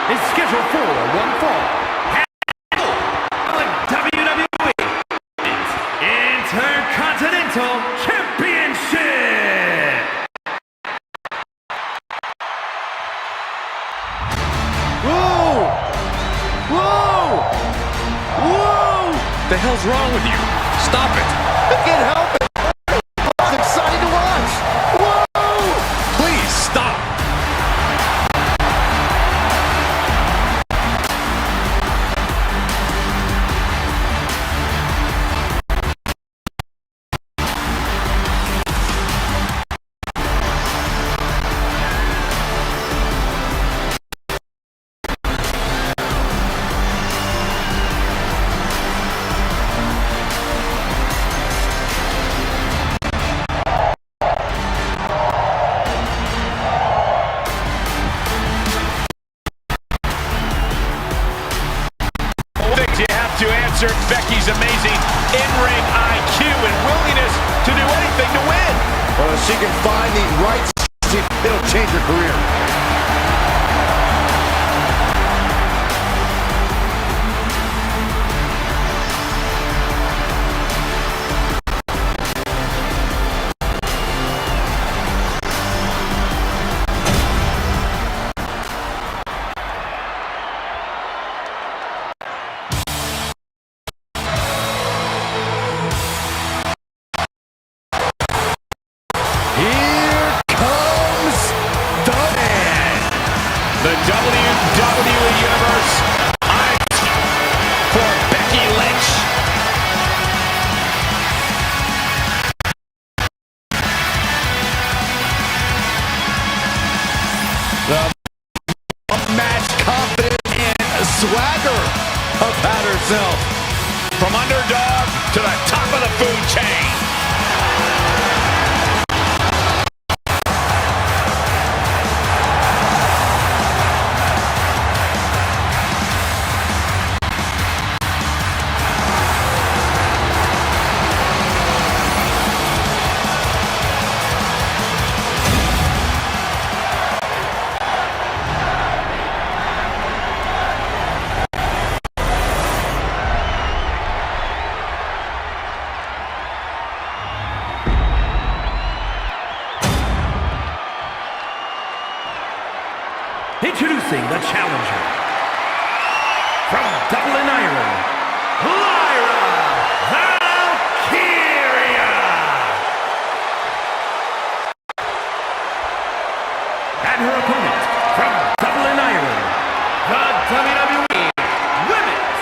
Is scheduled for one fall. The WWE Intercontinental Championship. Whoa! Whoa! Whoa! The hell's wrong with you? Stop it! I can't help it! It's exciting to watch! Whoa! Please, stop! You have to answer Becky's amazing in-ring IQ and willingness to do anything to win. Well, if she can find the right, it'll change her career. The WWE Universe eyes for Becky Lynch. The unmatched confidence and swagger about herself. From underdog to the top of the food chain. Introducing the challenger from Dublin, Ireland, Lyra Valkyria. And her opponent from Dublin, Ireland, the WWE Women's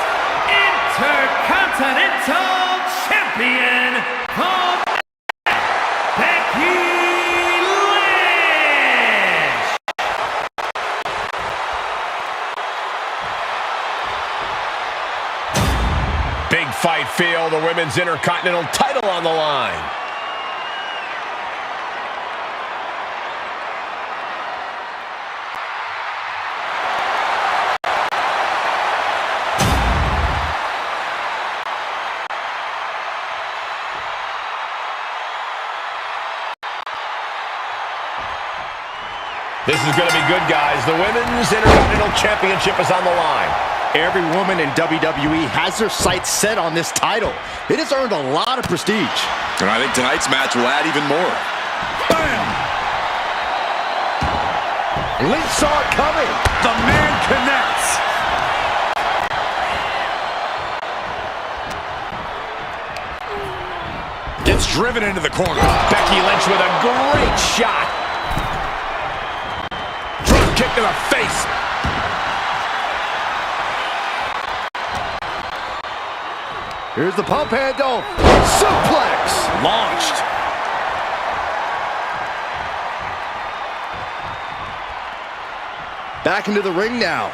Intercontinental Champion, Becky Lynch. Big fight feel, the Women's Intercontinental title on the line. This is going to be good, guys. The Women's Intercontinental Championship is on the line. Every woman in WWE has their sights set on this title. It has earned a lot of prestige. And I think tonight's match will add even more. Bam! Lynch saw it coming. The man connects. Gets driven into the corner. Becky Lynch with a great shot. Drop kick to the face. Here's the pump handle. Suplex. Launched. Back into the ring now.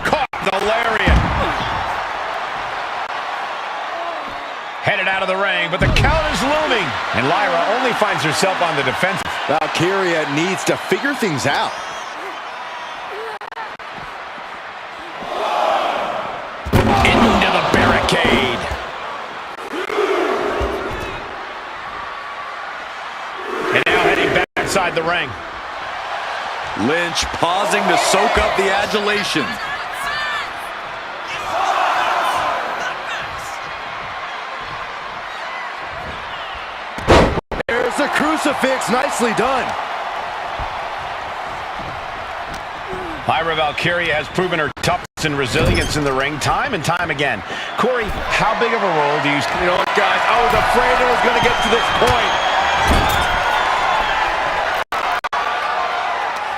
Caught the lariat. Headed out of the ring, but the count is looming. And Lyra only finds herself on the defensive. Valkyria needs to figure things out. Into the barricade. And now heading back inside the ring. Lynch pausing to soak up the adulation. There's the crucifix. Nicely done. Lyra Valkyria has proven her toughness and resilience in the ring time and time again. Corey, how big of a role do you... You know what, guys? I was afraid it was going to get to this point.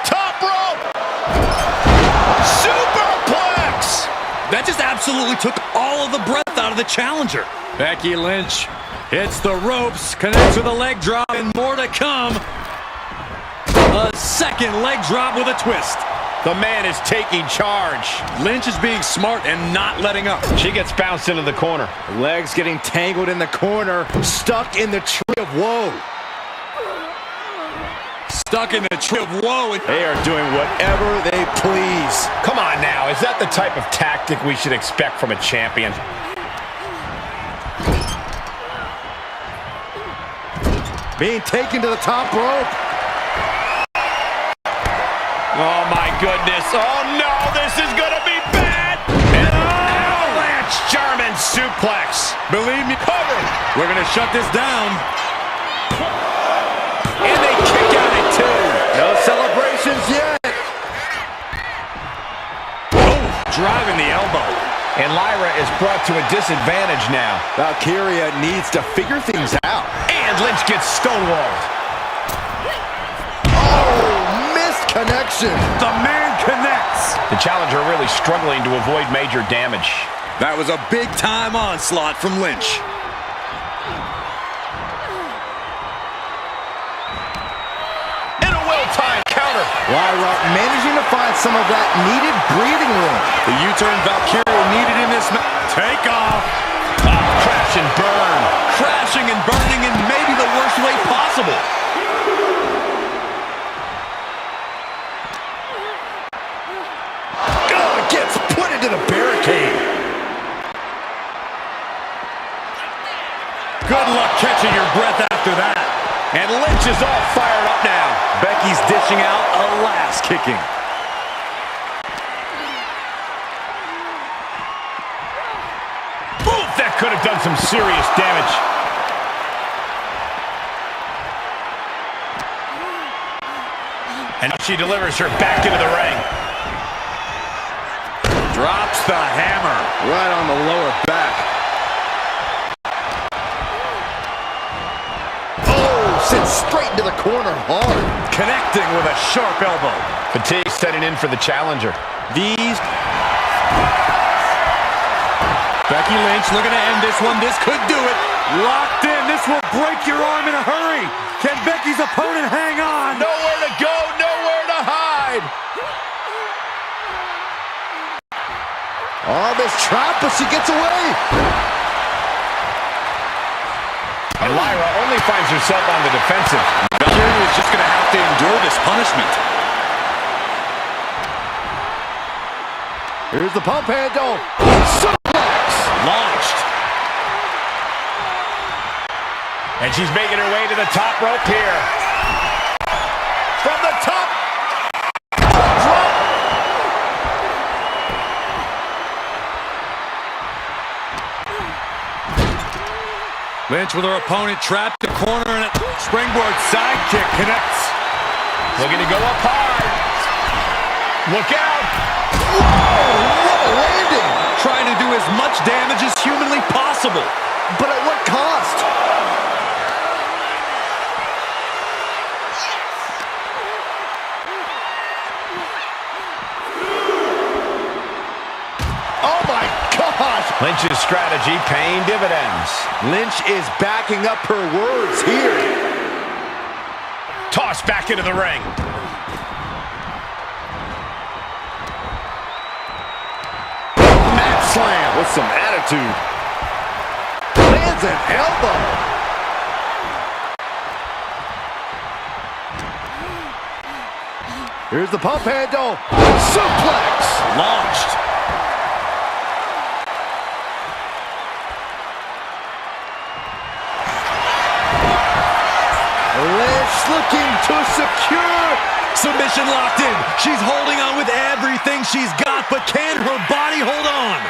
Top rope! Superplex! That just absolutely took all of the breath out of the challenger. Becky Lynch hits the ropes, connects with a leg drop, and more to come. A second leg drop with a twist. The man is taking charge. Lynch is being smart and not letting up. She gets bounced into the corner. Legs getting tangled in the corner. Stuck in the tree of woe. Stuck in the tree of woe. And They are doing whatever they please. Come on now, is that the type of tactic we should expect from a champion? Being taken to the top rope. Oh my goodness. Oh no, this is gonna be bad. And avalanche German suplex. believe me, Cover. we're going to shut this down. And they kick out at two. No celebrations yet. Oh, driving the elbow. And Lyra is brought to a disadvantage now. Valkyria needs to figure things out. And Lynch gets stonewalled. Oh, missed connection. The man connects. The challenger really struggling to avoid major damage. That was a big-time onslaught from Lynch. And a well-timed counter. Lyra managing to find some of that needed breathing room. The U-turn Valkyria needed in this match. Take off. Crash and burn. Crashing and burning in maybe the worst way possible. Gets put into the barricade. Good luck catching your breath after that. And Lynch is all fired up now. Becky's dishing out a last kicking. Oof, that could have done some serious damage. And she delivers her back into the ring. Drops the hammer. Right on the lower back. Oh, sent straight into the corner hard. Connecting with a sharp elbow. Fatigue setting in for the challenger. These... Becky Lynch looking to end this one. This could do it. Locked in. This will break your arm in a hurry. Can Becky's opponent hang on? Nowhere to go, nowhere to hide. Oh, this trap, but she gets away. And Lyra only finds herself on the defensive. Valkyria is just going to have to endure this punishment. Here's the pump handle. Suplex. Launched. And she's making her way to the top rope here. From Lynch with her opponent trapped in the corner, and a springboard sidekick connects. Looking to go up high. Look out. Whoa, what a landing. Trying to do as much damage as humanly possible. But at what cost? Oh my gosh! Lynch's strategy paying dividends. Lynch is backing up her words here. Tossed back into the ring. Mat slam with some attitude. Lands an elbow. Here's the pump handle. Suplex. Launched. Lynch looking to secure. Submission locked in. She's holding on with everything she's got, but can her body hold on?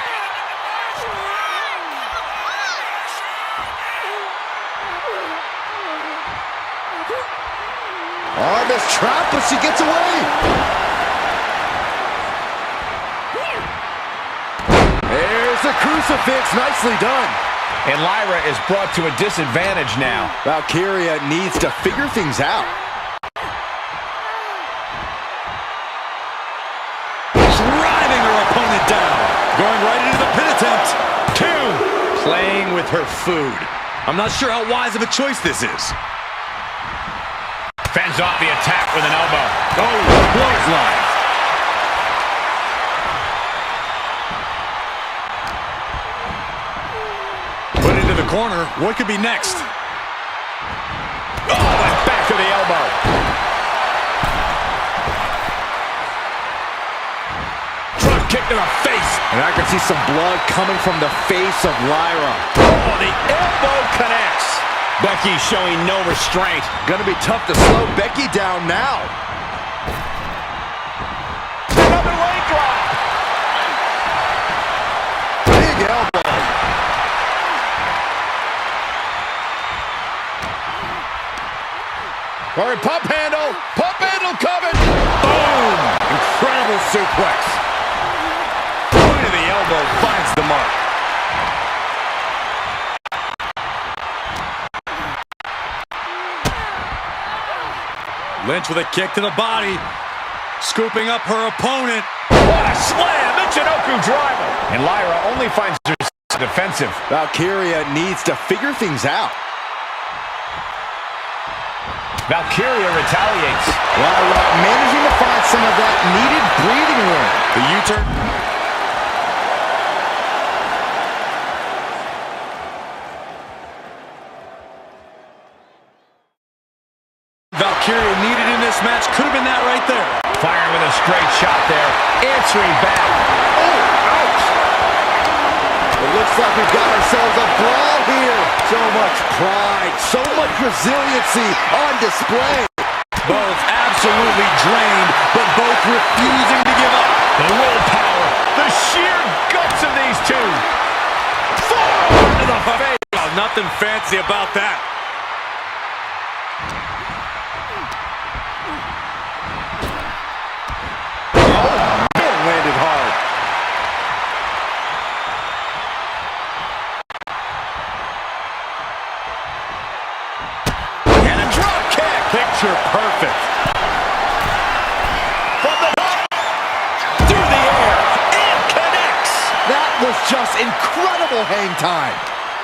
Arm is trapped, but she gets away. There's the crucifix. Nicely done. And Lyra is brought to a disadvantage now. Valkyria needs to figure things out. Driving her opponent down. Going right into the pin attempt. 2. Playing with her food. I'm not sure how wise of a choice this is. Fends off the attack with an elbow. Oh, clothesline. Put into the corner. What could be next? Oh, the back of the elbow. Drop kick to the face. And I can see some blood coming from the face of Lyra. Oh, the elbow connects. Becky showing no restraint. Gonna be tough to slow Becky down now. Another leg drop. Big elbow. All right, pump handle. Pump handle coming. Boom. Incredible suplex. Point of the elbow finds the mark. Lynch with a kick to the body. Scooping up her opponent. What a slam. Michinoku driver. And Lyra only finds herself defensive. Valkyria needs to figure things out. Valkyria retaliates. Lyra managing to find some of that needed breathing room. The U-turn. Valkyria needed in this match. Could have been that right there. Firing with a straight shot there. Answering back. Oh, ouch! It looks like we've got ourselves a brawl here. So much pride, so much resiliency on display. Both absolutely drained, but both refusing to give up. The willpower. The sheer guts of these two. Forward to the face. Oh, nothing fancy about that. Landed hard. And a drop kick. Picture perfect. From the top. Through the air. And connects. That was just incredible hang time.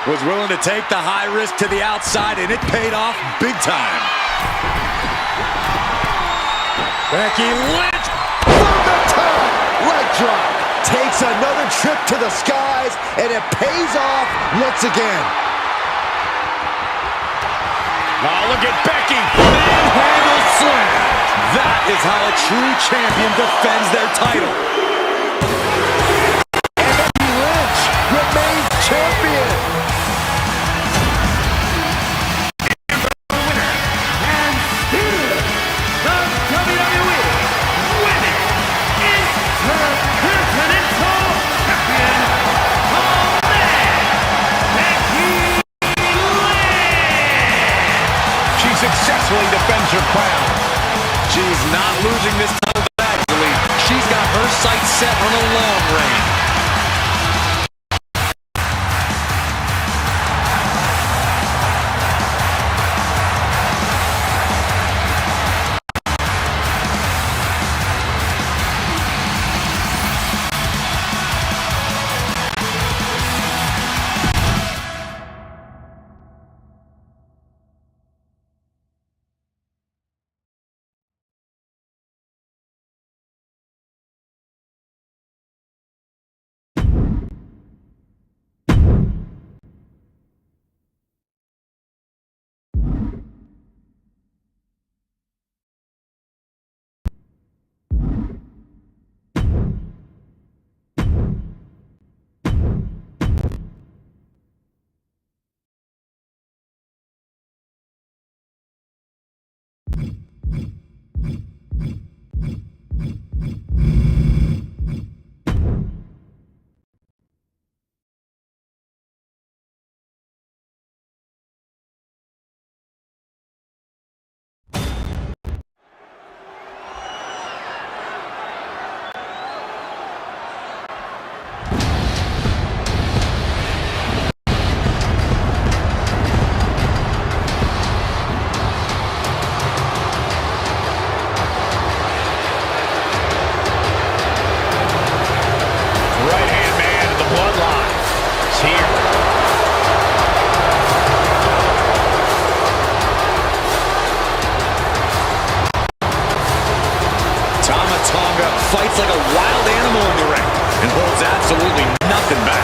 Was willing to take the high risk to the outside, and it paid off big time. Becky Lynch. From the top. Leg drop. Takes another trip to the skies, and it pays off once again. Oh, look at Becky. Manhandle slam. That is how a true champion defends their title. And Becky Lynch remains champion. And still the WWE Women's Intercontinental Champion, Becky Lynch. crown. She's not losing this title actually. She's got her sights set on a long reign. Fights like a wild animal in the ring and holds absolutely nothing back.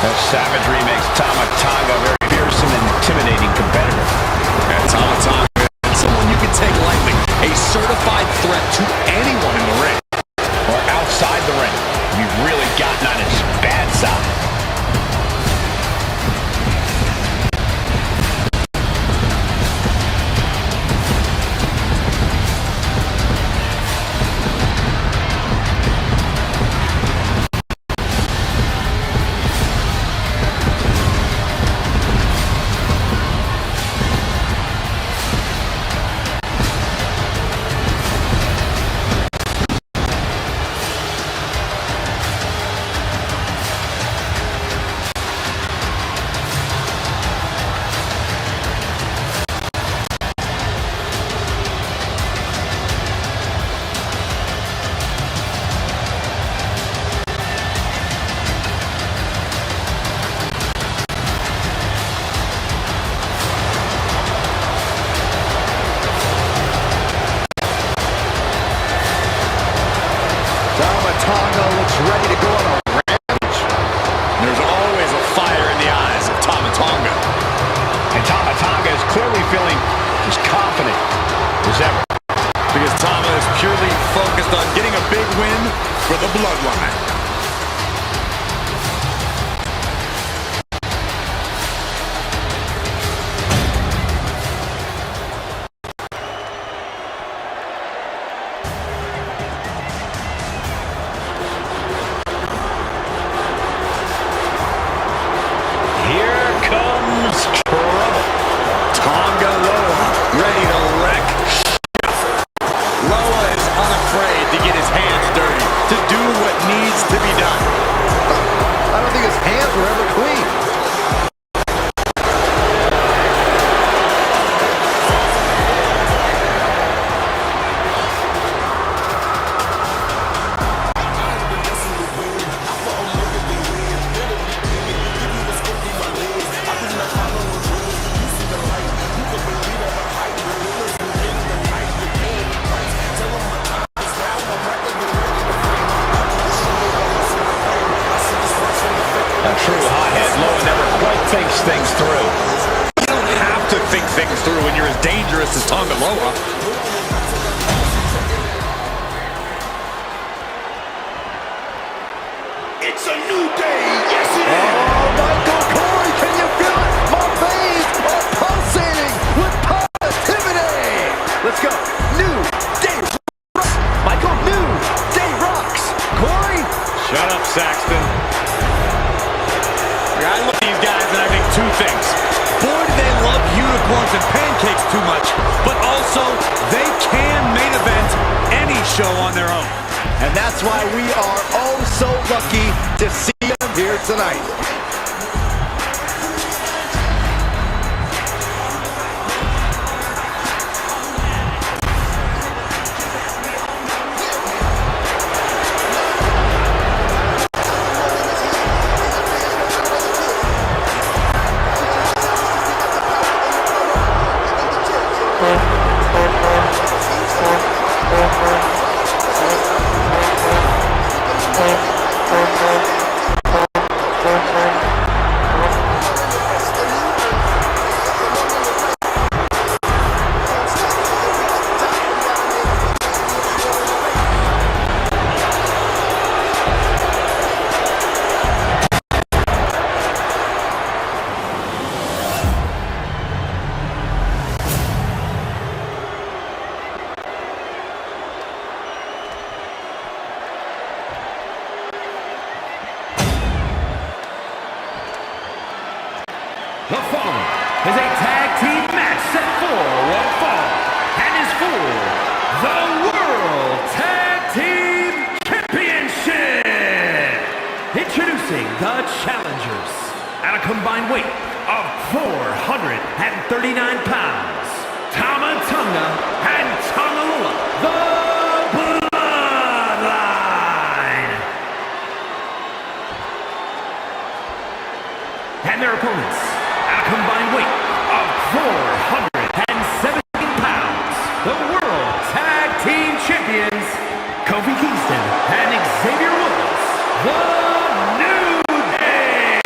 That savagery makes Tama Tonga a very fearsome and intimidating competitor. And Tama Tonga is someone you can take lightly, a certified threat to anyone in the ring. Or outside the ring. You've really gotten on his bad side. Tonga looks ready to go on a rampage. There's always a fire in the eyes of Tama Tonga. And Tama Tonga is clearly feeling as confident as ever. Because Tama is purely focused on getting a big win for the Bloodline. Thinks things through. You don't have to think things through when you're as dangerous as Tonga Loa. It's a new day, yes it is! Oh, Michael Corey, can you feel it? My veins are pulsating with positivity! Let's go. New Day Rocks. Michael, New Day Rocks. Corey? Shut up, Saxton. I look at these guys and I think two things. Boy, do they love you unicorns and pancakes too much, but also they can main event any show on their own. And that's why we are oh so lucky to see them here tonight. The following is a tag team match set for one fall and is for the World Tag Team Championship. Introducing the challengers at a combined weight of 439 pounds, Tama Tonga and Tongalula, the Bloodline. And their opponents, combined weight of 417 pounds, the World Tag Team Champions, Kofi Kingston and Xavier Woods, the New Day.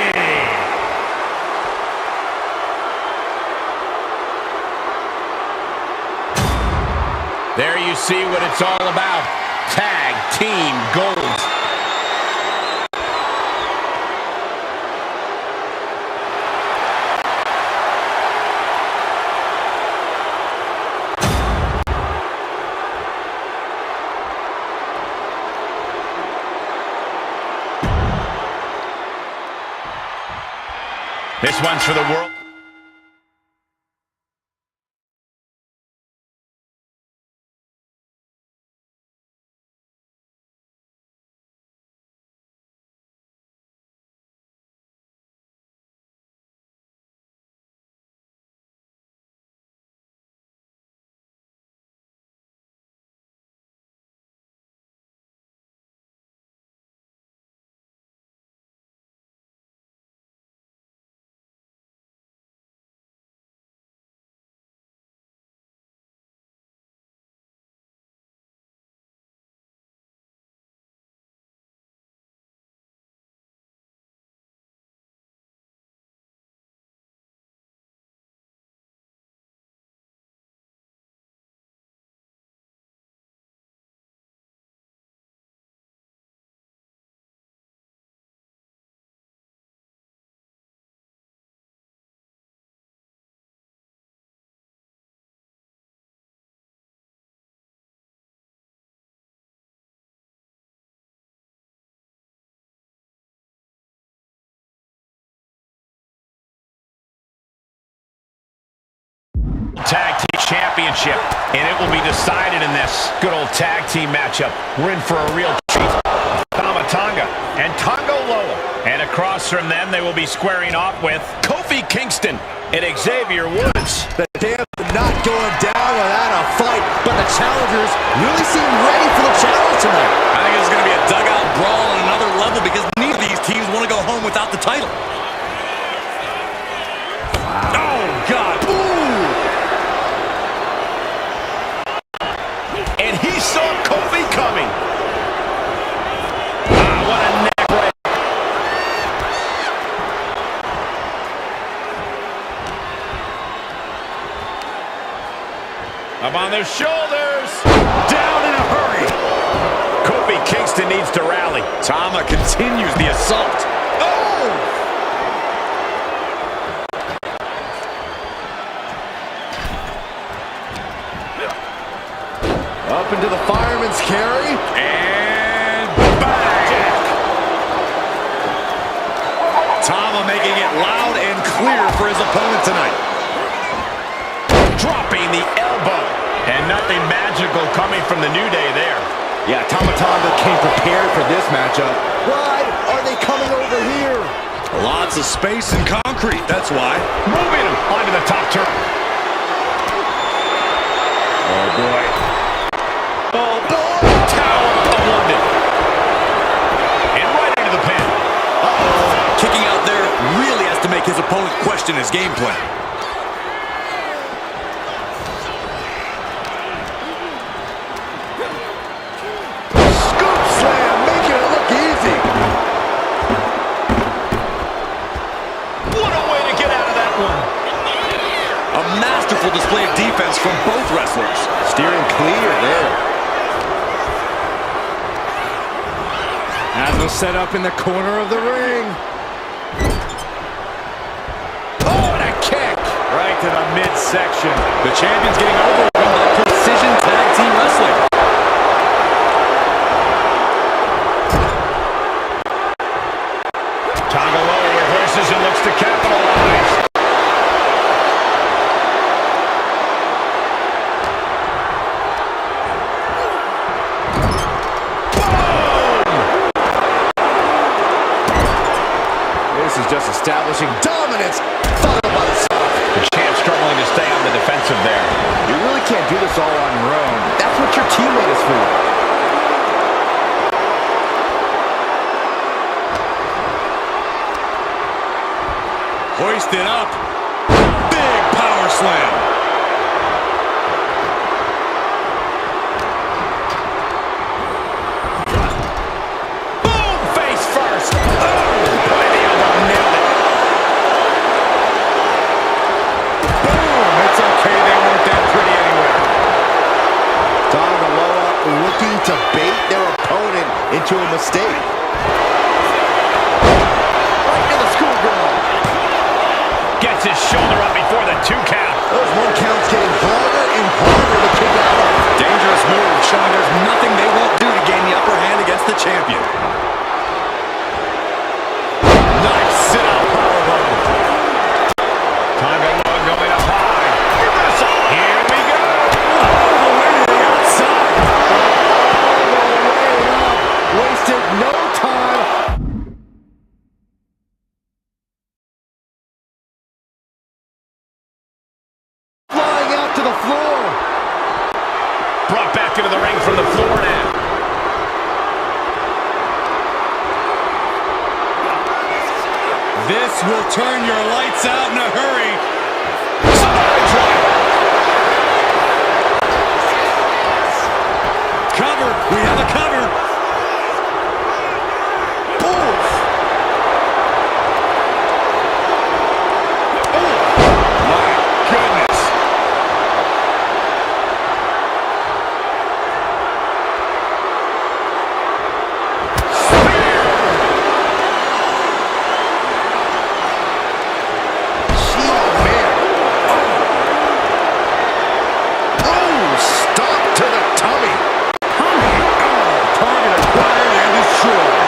There you see what it's all about. Tag Team Gold. This one's for the world. Tag Team Championship, and it will be decided in this good old tag team matchup. We're in for a real treat. Tama Tonga and Tongalolo. And across from them, they will be squaring off with Kofi Kingston and Xavier Woods. The dance not going down without a fight, but the challengers really seem ready for the challenge tonight. I think it's going to be a dugout brawl on another level because neither of these teams want to go home without the title. Wow. Oh, God. Ooh. And he saw Kofi coming. What a neck break. Up on their shoulders. Down in a hurry. Kofi Kingston needs to rally. Tama continues the assault. Oh! Up into the fireman's carry. And bang! Tama making it loud and clear for his opponent tonight. dropping the elbow. And nothing magical coming from the New Day there. Yeah, Tama Tonga came prepared for this matchup. Why are they coming over here? Lots of space and concrete, that's why. Moving him onto the top turn. Oh, boy. Oh, boy. Tower of London. And right into the pin. Uh-oh. Kicking out there really has to make his opponent question his game plan. Scoop slam, making it look easy. What a way to get out of that one. A masterful display of defense from both wrestlers. Steering clear there. Has him set up in the corner of the ring. Oh, and a kick. Right to the midsection. The champion's getting overwhelmed by precision tag team wrestling. Tonga Loa reverses and looks to capitalize. This is just establishing dominance. Followed by the soft. The champ struggling to stay on the defensive there. You really can't do this all on your own. That's what your teammate is for. Hoisted up. Big power slam. Boom! Face first. Oh! Boy, the elbow nailed it. Boom! It's okay, they weren't that pretty anywhere. Tonga Loa looking to bait their opponent into a mistake. Right to the schoolgirl. Gets his shoulder up before the 2 count. Those 1 counts getting harder and harder to kick out of. Dangerous move, showing there's nothing they won't do to gain the upper hand against the champion. Nice sit-out powerbomb. Tonga Loa going up high. Reversal. Here we go. All the way to the outside. Wasted no time. Flying out to the floor. Brought back into the ring from the floor now. This will turn your lights out in a hurry. Samoa drop. Cover. We have a cover. Oof. My goodness. Stop to the tummy. Target acquired and destroyed.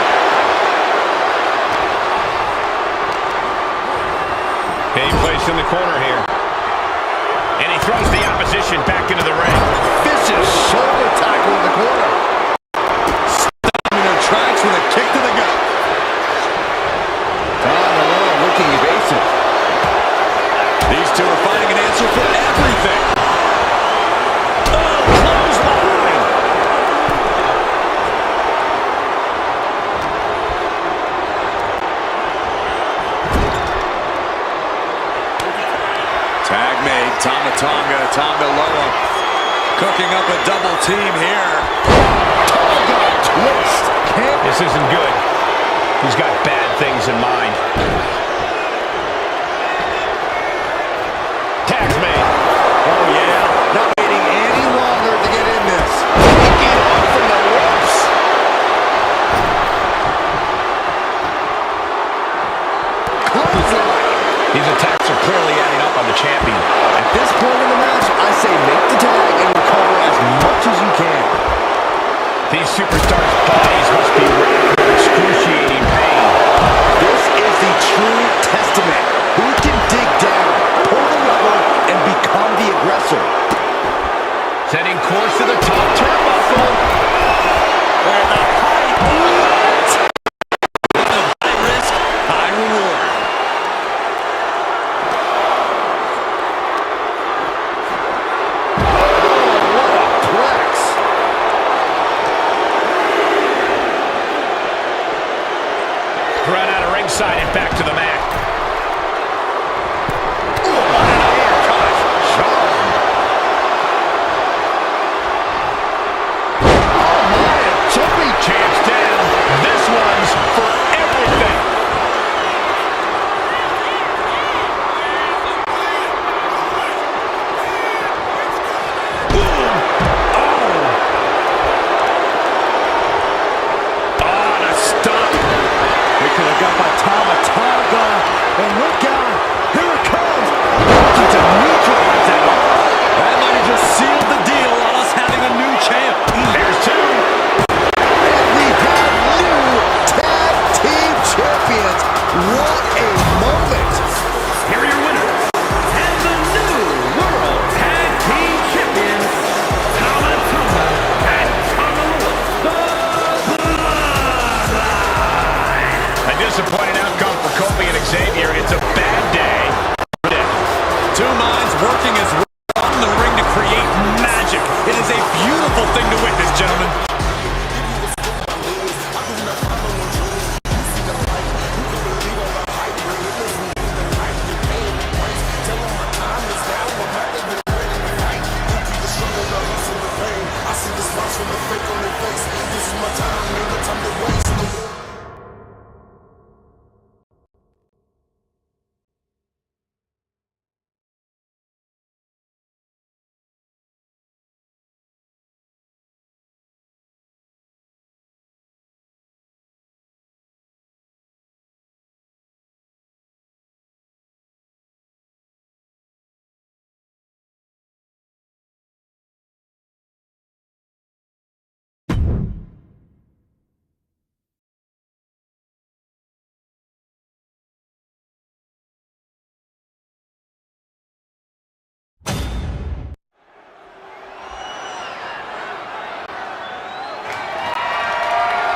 Being placed in the corner here. And he throws the opposition back into the ring. Vicious shoulder tackle in the corner. In their tracks with a kick to the gut. Tonga Loa looking evasive. These two are finding an answer for everything. Oh, close behind. Tag made. Tama Tonga, Tonga Loa. Cooking up a double team here. Tonga twist. This isn't good. He's got bad things in mind. Tag's made. Oh, yeah. Not waiting any longer to get in this. Taking off from the ropes. Clothesline. These attacks are clearly adding up on the champion. At this point in the match, I say make the tag and recover as much as you can. These superstars' bodies must be racked with excruciating pain. This is the true testament. Who can dig down, pull the rubber, and become the aggressor? ringside and back to the mat. Champ's down. This one's for everything. Boom. Oh, the stop. They could have got by Tama. And look out. Here it comes. Looking to neutralize that all. That might have just sealed the deal on us having a new champ. There's two. Champions. What a moment. Here are your winners, and the new World Tag Team Champions, Tama and Tama the Bloodline. A disappointing outcome for Kofi and Xavier. It's a bad day. Two minds working as one in the ring to create magic. It is a beautiful thing to witness, gentlemen.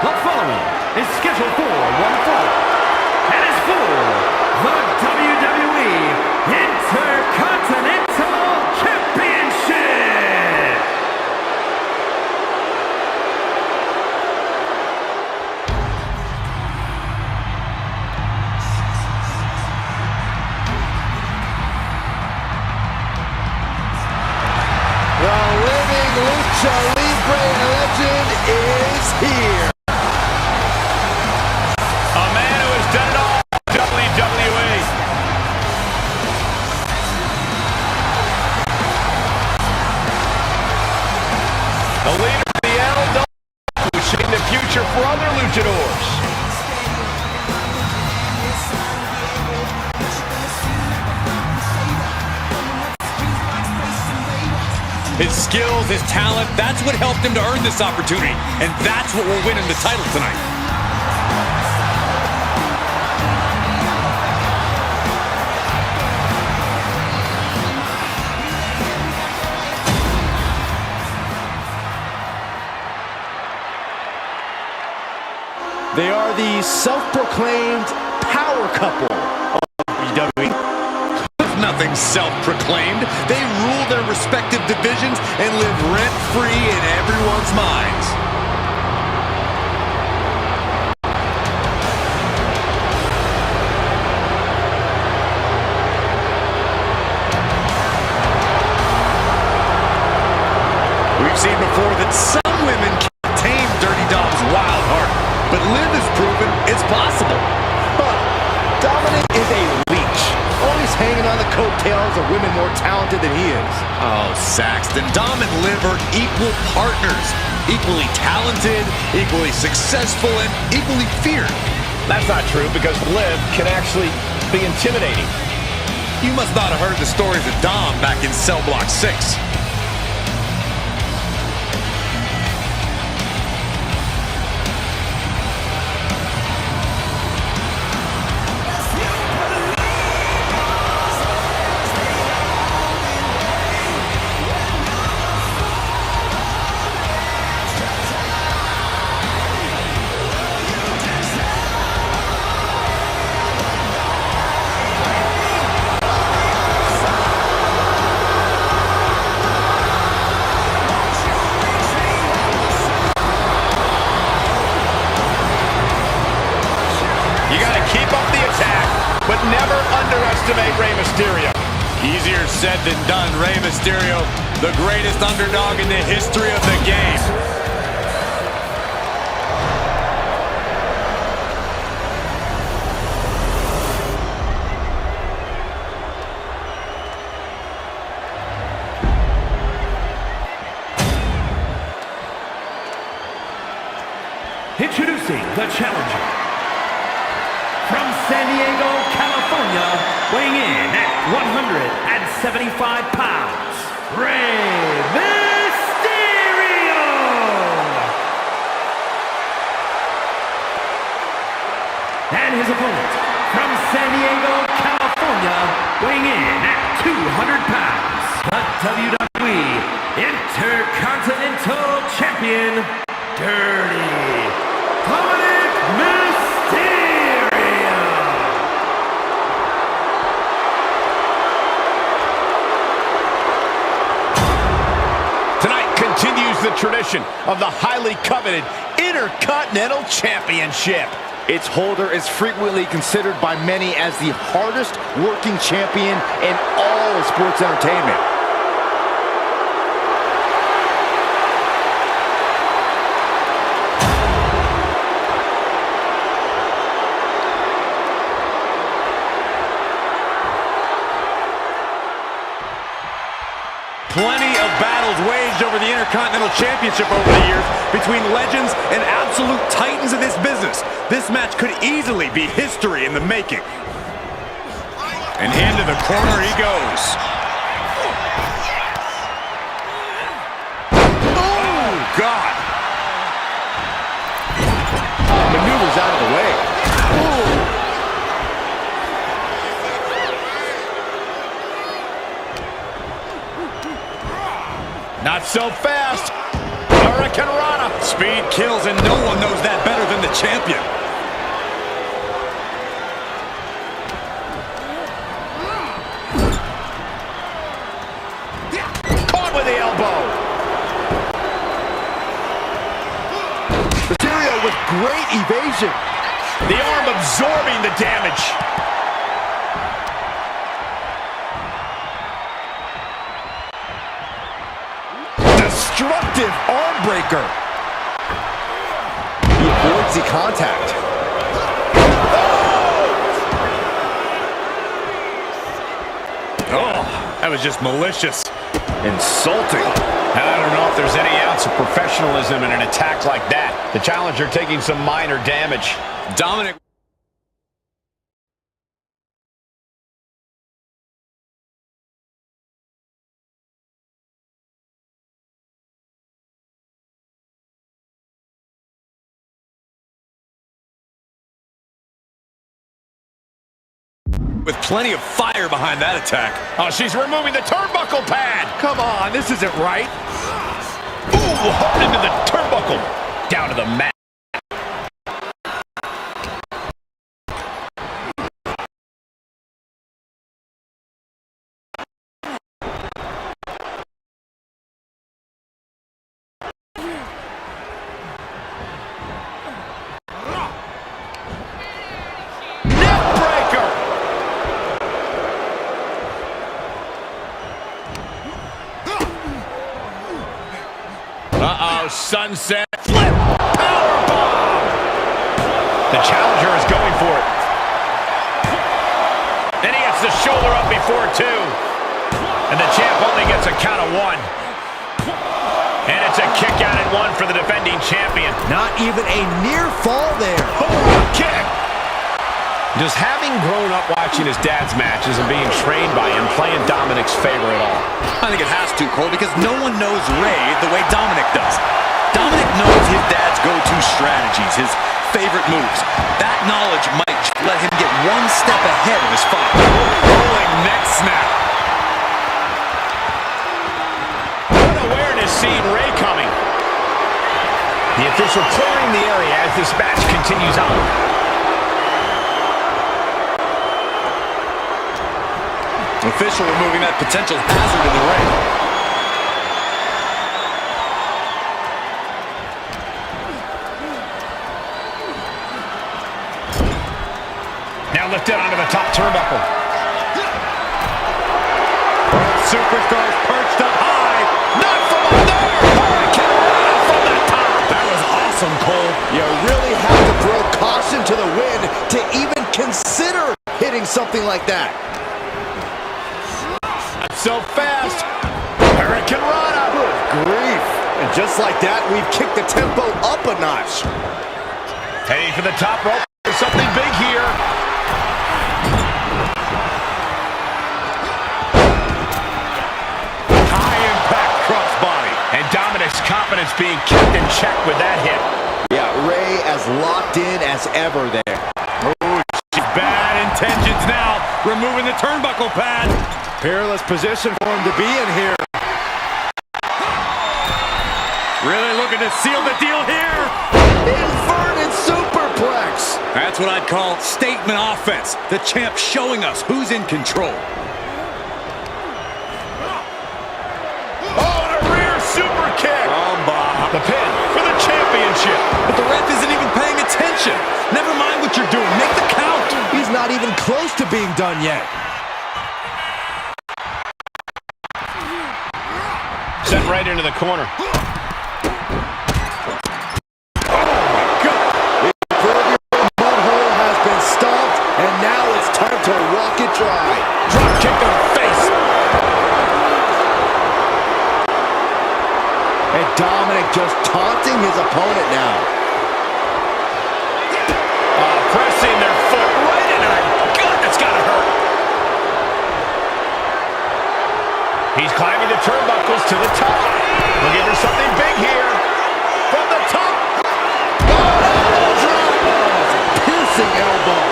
The following is scheduled for one fall, and is for the WWE Intercontinental Championship. The living Lucha Libre legend is here. A man who has done it all in WWE. The leader of the LW, who's shaping the future for other luchadors. His skills, his talent, that's what helped him to earn this opportunity. And that's what will win him the title tonight. They are the self-proclaimed power couple of WWE. Nothing self-proclaimed. They rule their respective divisions and live rent-free in everyone's minds. We've seen before that some women can tame Dirty Dom's wild heart, but Liv has proven it's possible. But Dominic is a leech, always hanging on the coattails of women more talented than he is. Oh, Saxton, Dom and Liv are equal partners, equally talented, equally successful, and equally feared. That's not true, because Liv can actually be intimidating. You must not have heard the stories of Dom back in Cell Block 6. but never underestimate Rey Mysterio. Easier said than done. Rey Mysterio, the greatest underdog in the history of the game. Introducing the challenger. From San Diego, California, weighing in at 175 pounds, Rey Mysterio! And his opponent, from San Diego, California, weighing in at 200 pounds, the WWE Intercontinental Champion, Dirty Mysterio! Tonight continues the tradition of the highly coveted Intercontinental Championship. Its holder is frequently considered by many as the hardest working champion in all of sports entertainment. Plenty of battles waged over the Intercontinental Championship over the years between legends and absolute titans of this business. This match could easily be history in the making. And into the corner he goes. Oh, God. Maneuvers out of the way. Not so fast. Hurricane Rana. Speed kills, and no one knows that better than the champion. Caught with the elbow. Mysterio with great evasion. The arm absorbing the damage. Destructive arm breaker. He avoids the contact. Oh, that was just malicious. Insulting. I don't know if there's any ounce of professionalism in an attack like that. The challenger taking some minor damage. Dominic. With plenty of fire behind that attack. Oh, she's removing the turnbuckle pad. Come on, this isn't right. Ooh, hard into the turnbuckle. Down to the mat. Sunset flip powerbomb. The challenger is going for it. And he gets the shoulder up before two. And the champ only gets a count of one. And it's a kick out at one for the defending champion. Not even a near fall there. Oh, kick. Does having grown up watching his dad's matches and being trained by him play in Dominic's favor at all? I think it has to, Cole, because no one knows Rey the way Dominic does. Dominic knows his dad's go-to strategies, his favorite moves. That knowledge might let him get one step ahead of his father. Rolling neck snap. What awareness seeing Rey coming. The official clearing the area as this match continues on. Official removing that potential hazard in the ring. Now Now lifted onto the top turnbuckle. Superstars perched up high. Not from up there. Hurricane from the top. That was awesome, Cole. You really have to throw caution to the wind to even consider hitting something like that. That's so fast. Hurricane Rana. Good grief. And just like that, we've kicked the tempo up a notch. Heading for the top rope. There's something big here. High impact crossbody. And Dominic's confidence being kept in check with that hit. Yeah, Ray as locked in as ever there. Bad intentions now. Removing the turnbuckle pad. Peerless position for him to be in here. Really looking to seal the deal here. Inverted superplex. That's what I'd call statement offense. The champ showing us who's in control. Oh, and a rear super kick. The pin for the championship. But the ref isn't even paying attention. Never mind what you're doing. Make the count. He's not even close to being done yet. Sent right into the corner. Butthole has been stomped, and now it's time to walk it dry. Drop kick to the face. And Dominic just taunting his opponent now. Pressing their foot right into the gut. That's gotta hurt. He's climbing the turnbuckles to the top. Looking for something big here. From the top. Piercing elbow.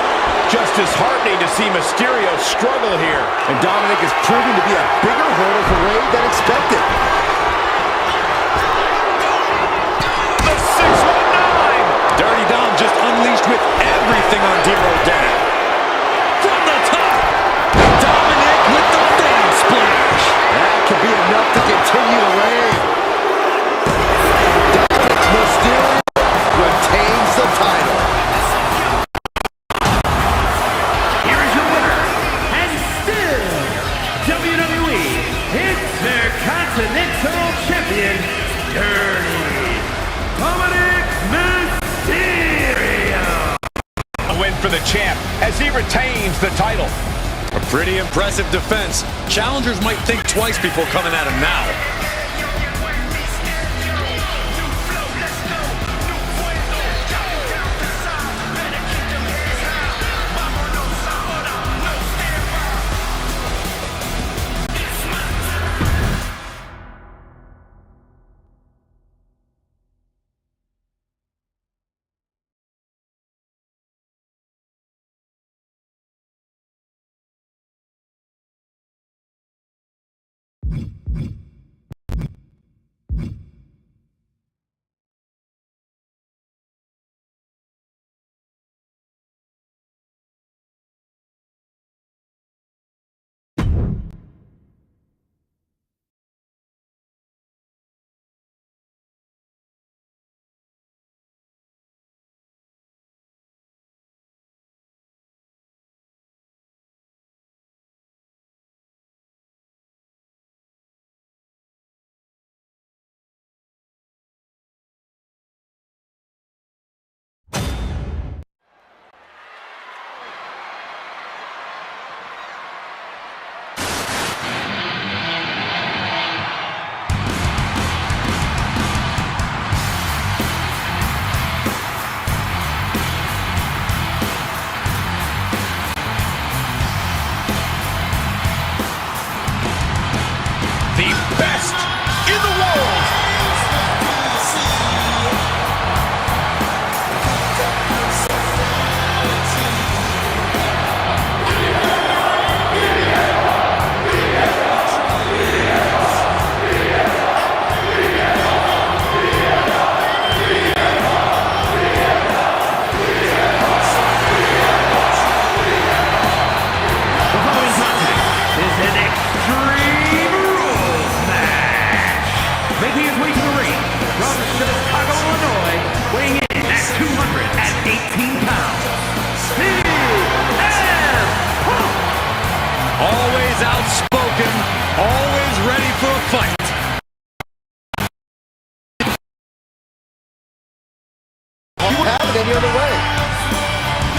Just disheartening to see Mysterio struggle here. And Dominic is proving to be a bigger hurdle for Ray than expected. The 619. Dirty Dom just unleashed with everything on D'Lo Dan. From the top, Dominic with the fan splash. That could be enough to continue the reign. Dominic Mysterio retains the title. Here is your winner, and still WWE Intercontinental Champion, Dirty Dominic Mysterio. A win for the champ as he retains the title. A pretty impressive defense. Challengers might think twice before coming at him now.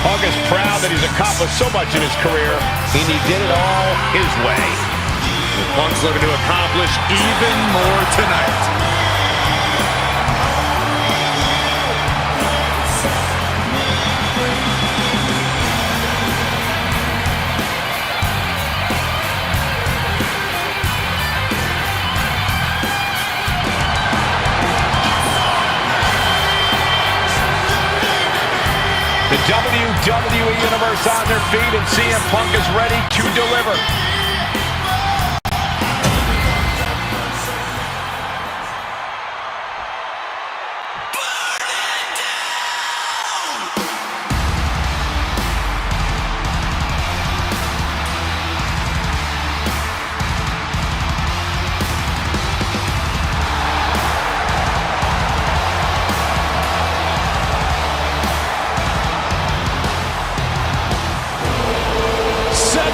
Punk is proud that he's accomplished so much in his career, and he did it all his way. Punk's looking to accomplish even more tonight. The WWE Universe on their feet, and CM Punk is ready to deliver.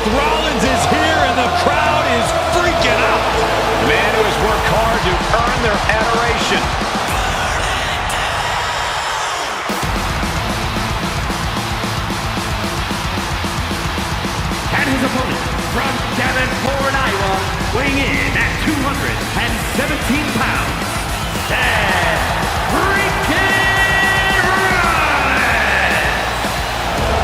Rollins is here and the crowd is freaking out. The man who has worked hard to earn their adoration. And his opponent from Davenport, Iowa, weighing in at 217 pounds, Seth freaking Rollins!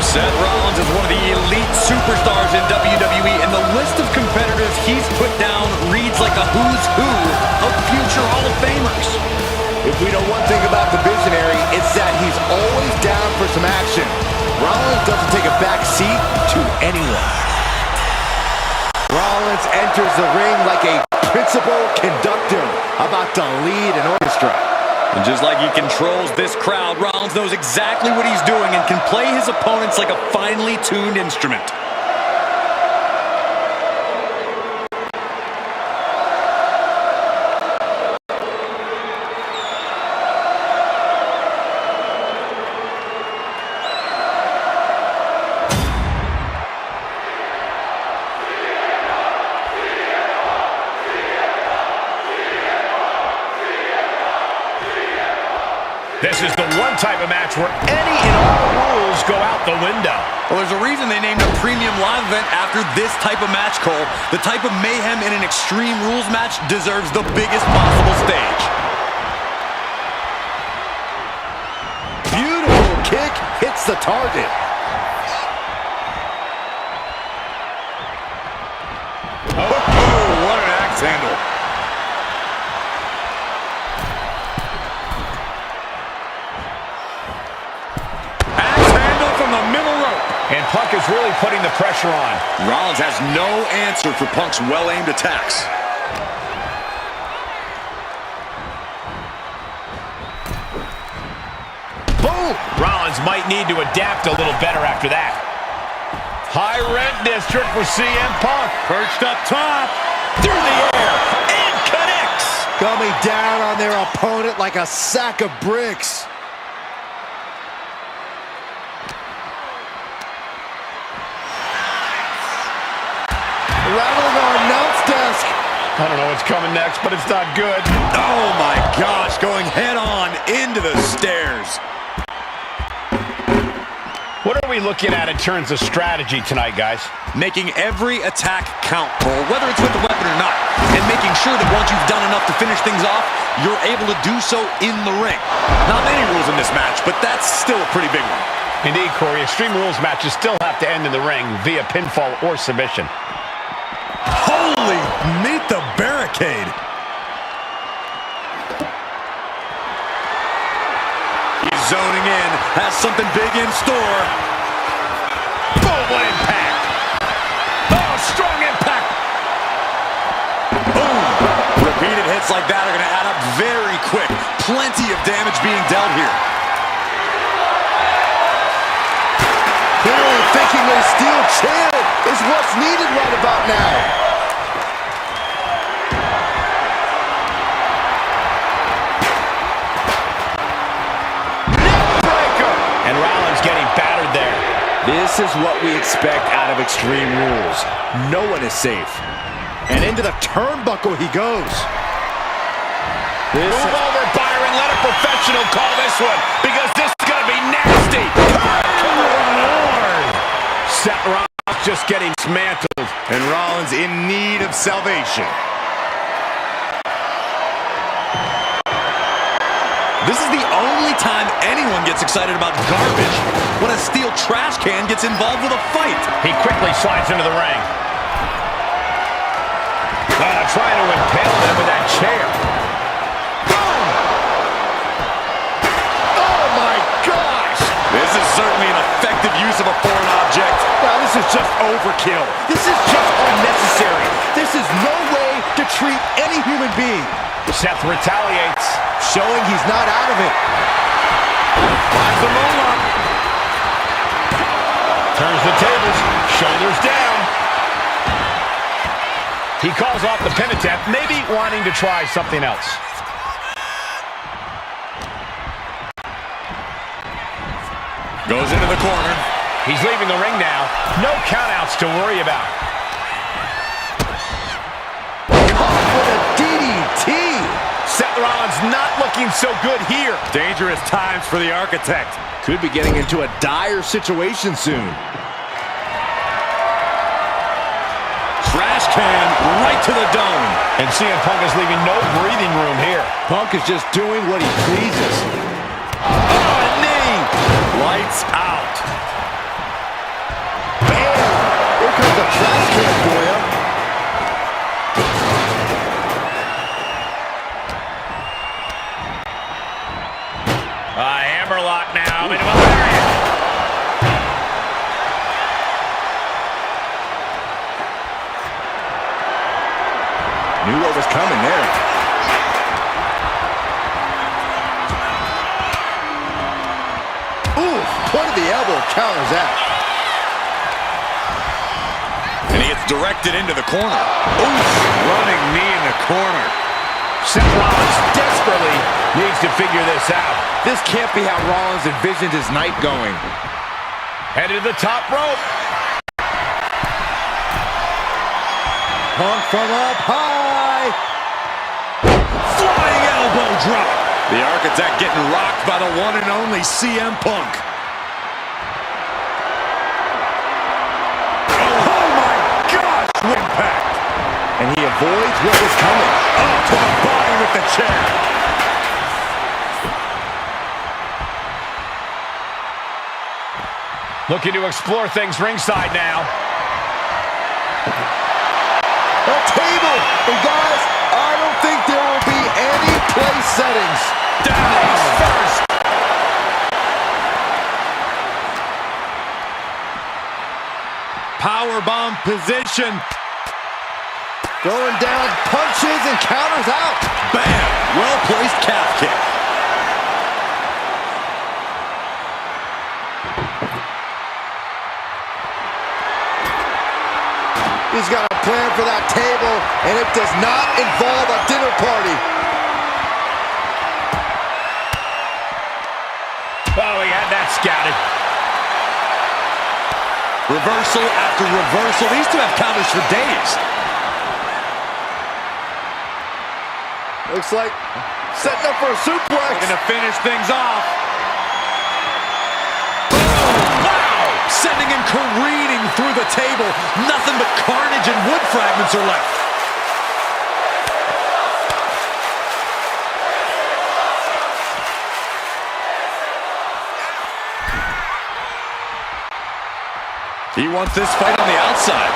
Seth Rollins is one of the elite superstars in WWE, and the list of competitors he's put down reads like a who's who of future Hall of Famers. If we know one thing about the Visionary, it's that he's always down for some action. Rollins doesn't take a back seat to anyone. Rollins enters the ring like a principal conductor about to lead an orchestra. And just like he controls this crowd, Rollins knows exactly what he's doing and can play his opponents like a finely tuned instrument. This is the one type of match where any and all rules go out the window. Well, there's a reason they named a premium live event after this type of match, Cole. The type of mayhem in an Extreme Rules match deserves the biggest possible stage. Beautiful kick hits the target. Oh, what an axe handle. And Punk is really putting the pressure on. Rollins has no answer for Punk's well-aimed attacks. Boom! Rollins might need to adapt a little better after that. High rent district for CM Punk. Perched up top. Through the air. And connects. Coming down on their opponent like a sack of bricks. Rattling our announce desk. I don't know what's coming next, but it's not good. Oh my gosh, going head on into the stairs. What are we looking at in terms of strategy tonight, guys? Making every attack count, Cole, whether it's with the weapon or not. And making sure that once you've done enough to finish things off, you're able to do so in the ring. Not many rules in this match, but that's still a pretty big one. Indeed, Corey. Extreme Rules matches still have to end in the ring via pinfall or submission. Holy, meet the barricade. He's zoning in, has something big in store. Boom, what impact. Oh, strong impact. Boom. Repeated hits like that are going to add up very quick. Plenty of damage being dealt here. Clearly thinking a steel chair is what's needed right about now. This is what we expect out of Extreme Rules. No one is safe. And into the turnbuckle he goes. Move over, Byron. Let a professional call this one, because this is going to be nasty. just getting dismantled. And Rollins in need of salvation. This is the only time anyone gets excited about garbage when a steel trash can gets involved with a fight. He quickly slides into the ring. Trying to impale them with that chair. Boom! Oh my gosh! This is certainly an effective use of a foreign object. Now this is just overkill. This is just unnecessary. This is no way to treat any human being. Seth retaliates. Showing he's not out of it. Finds the roll-up. Turns the tables. Shoulders down. He calls off the pin attempt, maybe wanting to try something else. Goes into the corner. He's leaving the ring now. No countouts to worry about. Caught with a DDT. Seth Rollins not looking so good here. Dangerous times for the Architect. Could be getting into a dire situation soon. Trash can right to the dome. And CM Punk is leaving no breathing room here. Punk is just doing what he pleases. Oh, a knee. Lights out. Bam! Here comes the trash can for you. Hammerlock now into a lariat. Knew what was coming there. Ooh, point of the elbow counters that. And he gets directed into the corner. Oof, running knee in the corner. Seth Rollins desperately needs to figure this out. This can't be how Rollins envisioned his night going. Headed to the top rope. Punk from up high. Flying elbow drop. The Architect getting rocked by the one and only CM Punk. Oh my gosh! Impact! And he avoids what was coming. Oh, to the body with the chair. Looking to explore things ringside now. A table! And guys, I don't think there will be any place settings. Down first. Powerbomb position. Going down, punches and counters out. Bam! Well-placed calf kick. He's got a plan for that table, and it does not involve a dinner party. Oh, he had that scouted. Reversal after reversal. These two have counters for days. Looks like setting up for a suplex. Looking to finish things off. Wow! Sending him careening through the table. Nothing but carnage and wood fragments are left. He wants this fight on the outside.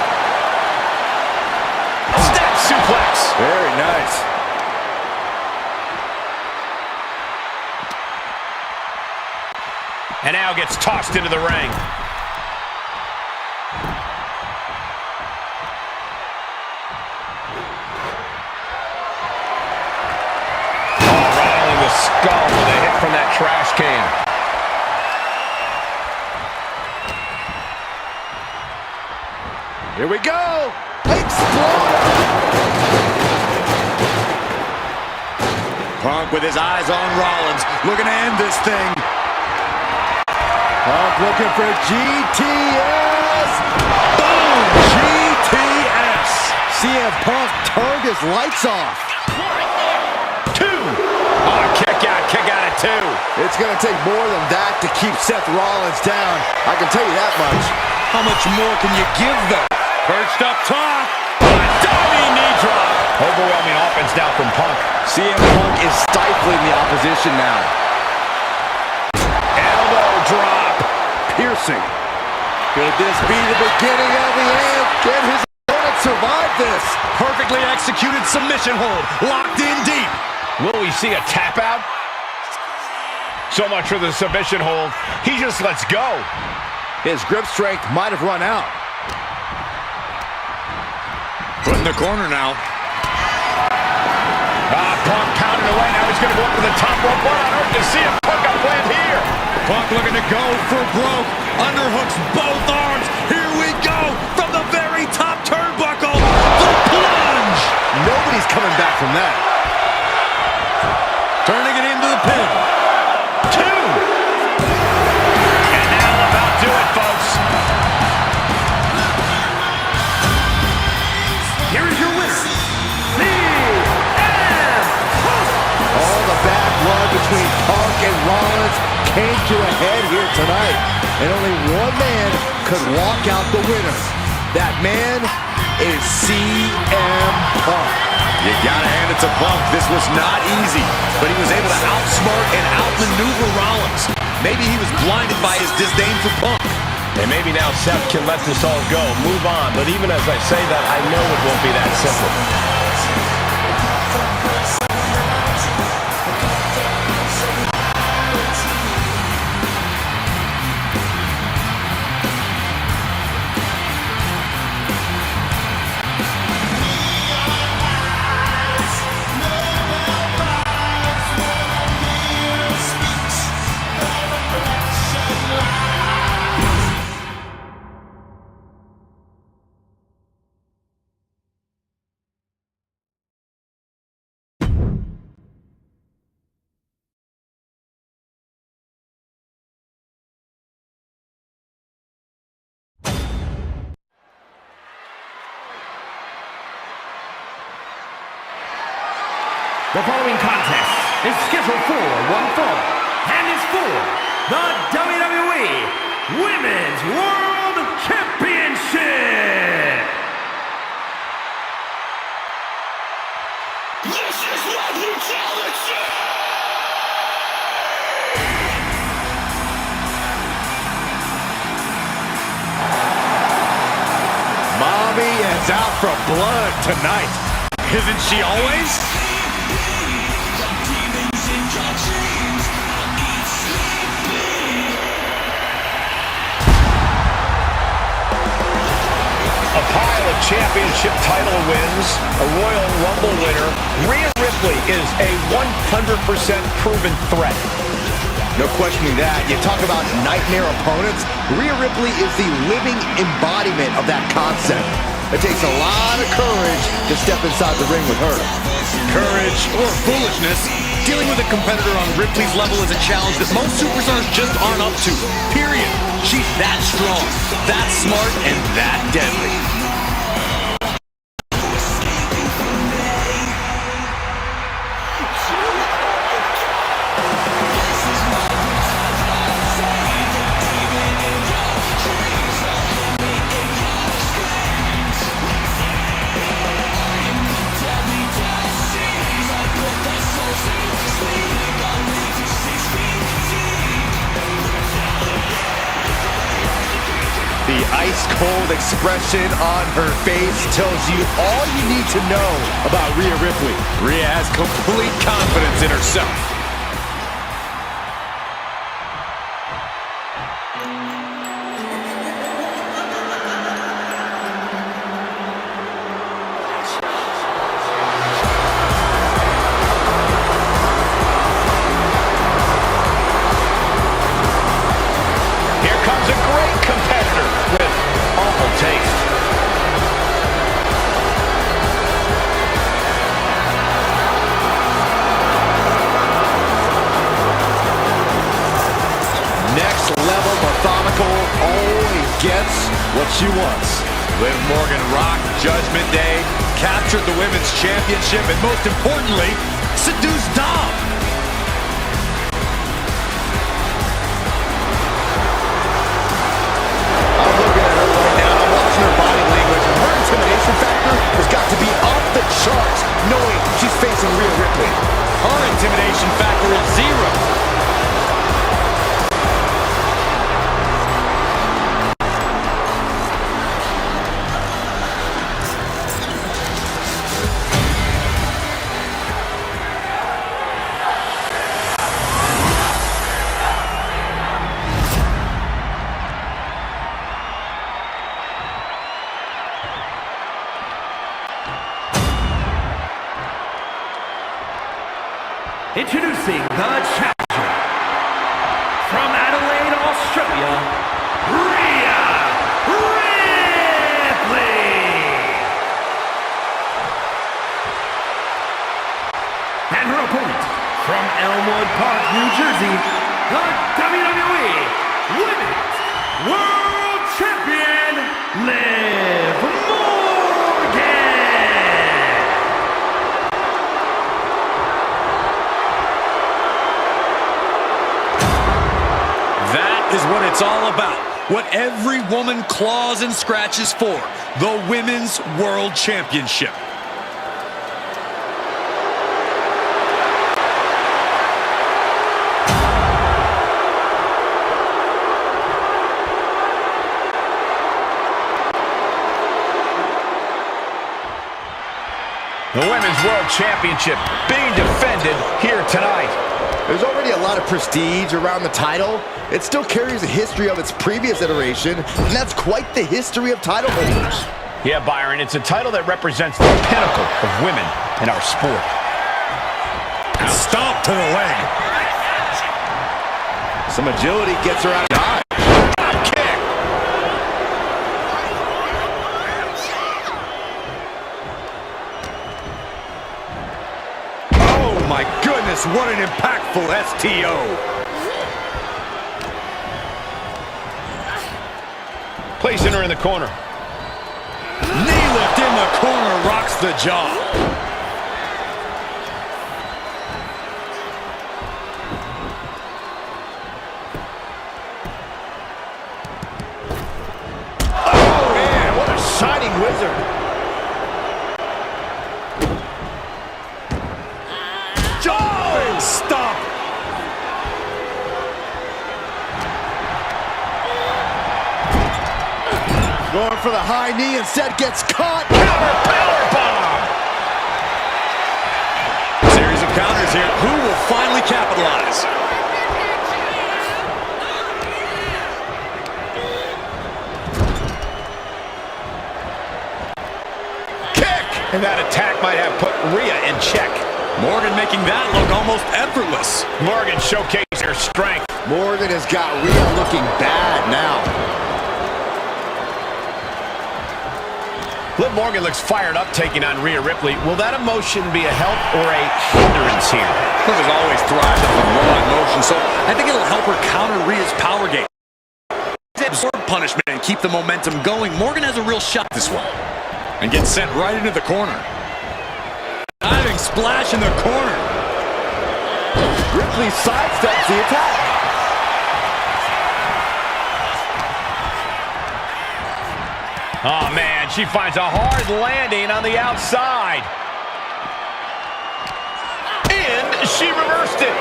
Snap suplex. Very nice. And now gets tossed into the ring. Oh, rattling the skull with a hit from that trash can. Here we go. Exploder. Punk with his eyes on Rollins, looking to end this thing. Punk looking for GTS. Boom! GTS! CM Punk turned his lights off. 2. Oh, kick out at 2. It's going to take more than that to keep Seth Rollins down. I can tell you that much. How much more can you give them? Perched up top. Diving knee drop. Overwhelming offense now from Punk. CM Punk is stifling the opposition now. Elbow drop. Piercing. Could this be the beginning of the end? Can his opponent survive this? Perfectly executed submission hold. Locked in deep. Will we see a tap out? So much for the submission hold. He just lets go. His grip strength might have run out. Put in the corner now. Punk pounding away. Now he's going to go up to the top rope. What on earth? You see him Punk up land here. Punk looking to go for broke. Underhooks both arms. Here we go. From the very top turnbuckle. The plunge. Nobody's coming back from that. Turning it into the pin. 2. And that'll about do it, folks. Here is your winner, CM Punk. All the bad blood between Punk and Rollins came to a head here tonight. And only one man could walk out the winner. That man is CM Punk. You gotta hand it to Punk. This was not easy, but he was able to outsmart and outmaneuver Rollins. Maybe he was blinded by his disdain for Punk. And maybe now Seth can let this all go, move on. But even as I say that, I know it won't be that simple. The following contest is scheduled for one fall and is for the WWE Women's World Championship. This is what we challenge you! Mommy is out for blood tonight. Isn't she always? A pile of championship title wins, a Royal Rumble winner. Rhea Ripley is a 100% proven threat. No questioning that. You talk about nightmare opponents. Rhea Ripley is the living embodiment of that concept. It takes a lot of courage to step inside the ring with her. Courage or foolishness. Dealing with a competitor on Ripley's level is a challenge that most superstars just aren't up to. Period. She's that strong, that smart, and that deadly. The ice-cold expression on her face tells you all you need to know about Rhea Ripley. Rhea has complete confidence in herself. Here comes a great competitor with awful taste. Next level methodical, always gets what she wants. Liv Morgan rocked Judgment Day, captured the Women's Championship, and most importantly, seduced Dom. I'm looking at her introducing the challenger from Adelaide, Australia, Rhea Ripley. And her opponent from Elmwood Park, New Jersey, the WWE Women's World Champion, Liv Morgan. That is what it's all about. What every woman claws and scratches for. The Women's World Championship. The Women's World Championship being defended here tonight. There's already a lot of prestige around the title. It still carries a history of its previous iteration, and that's quite the history of title holders. Yeah, Byron, it's a title that represents the pinnacle of women in our sport. Stomp to the leg. Some agility gets her out of dodge. Kick. Oh my goodness, what an impactful STO. Placing her in the corner. Knee lift in the corner rocks the jaw. Oh, man, what a shining wizard. Big stop. Going for the high knee, instead gets caught. Series of counters here. Who will finally capitalize? Kick! And that attack might have put Rhea in check. Morgan making that look almost effortless. Morgan showcasing her strength. Morgan has got Rhea looking bad now. Liv Morgan looks fired up taking on Rhea Ripley. Will that emotion be a help or a hindrance here? Liv has always thrived off of raw emotion, so I think it'll help her counter Rhea's power game. Absorb punishment and keep the momentum going. Morgan has a real shot this one. And gets sent right into the corner. Diving splash in the corner. Ripley sidesteps the attack. Oh, man, she finds a hard landing on the outside. And she reversed it.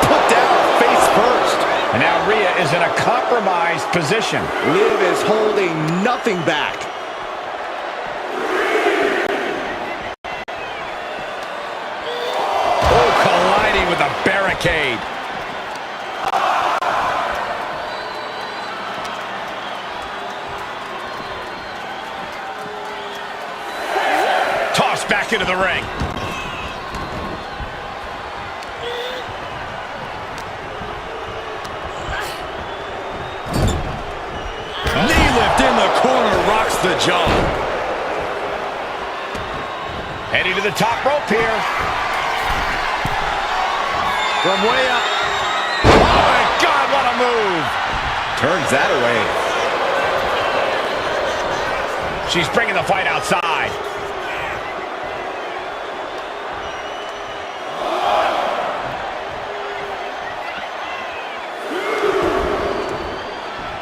Put down face first. And now Rhea is in a compromised position. Liv is holding nothing back. Oh, colliding with a barricade. Tossed back into the ring. Knee lift in the corner rocks the jaw. Heading to the top rope here. From way up. Oh, my God, what a move. Turns that away. She's bringing the fight outside.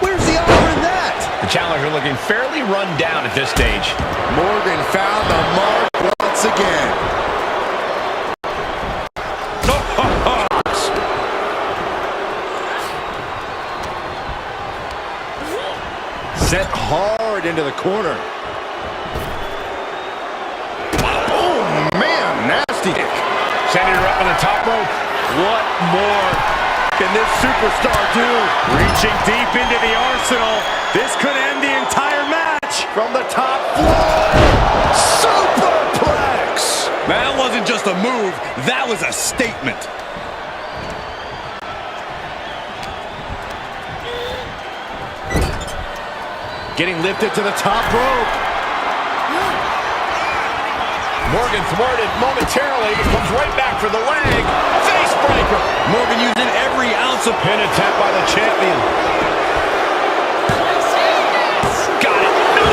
Where's the honor in that? The challenger looking fairly run down at this stage. Morgan found the mark once again. Sent hard into the corner. Oh, man, nasty. Sending her up on the top rope. What more can this superstar do? Reaching deep into the arsenal. This could end the entire match. From the top floor. Superplex. That wasn't just just a move, that was a statement. Getting lifted to the top rope. Morgan thwarted momentarily, but comes right back for the leg. Face breaker. Morgan using every ounce of Pin attempt by the champion. Got it. No,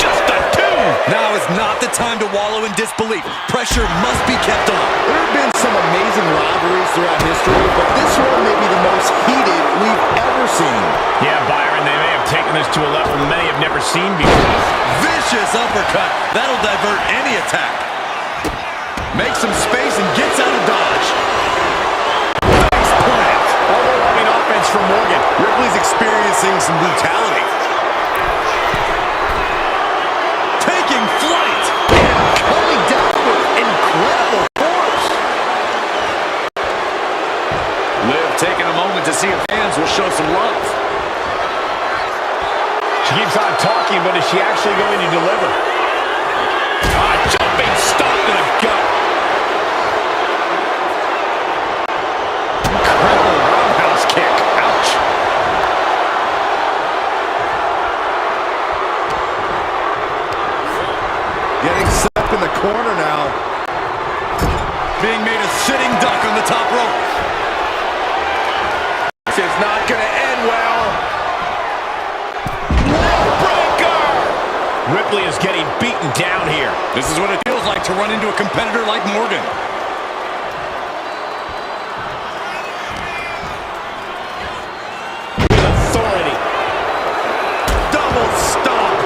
just a two. Now is not the time to wallow in disbelief. Pressure must be kept on. There have been some amazing rivalries throughout history, but this one may be the most heated we've ever seen. Yeah, Byron, they may have taken this to a level many have never seen before. Vicious uppercut. That'll divert any attack. Makes some space and gets out of dodge. Face plant. Overwhelming offense from Morgan. Ripley's experiencing some brutality. Taking flight. And coming down with incredible force. Liv taking a moment to see if fans will show some love. She keeps on talking, but is she actually going to deliver? Jumping stop to the gut. Incredible roundhouse kick. Ouch. Getting set up in the corner now. Being made a sitting duck on the top rope. This is not going to end well. Ripley is getting beaten down here. This is what it feels like to run into a competitor like Morgan. With authority. Double stomp.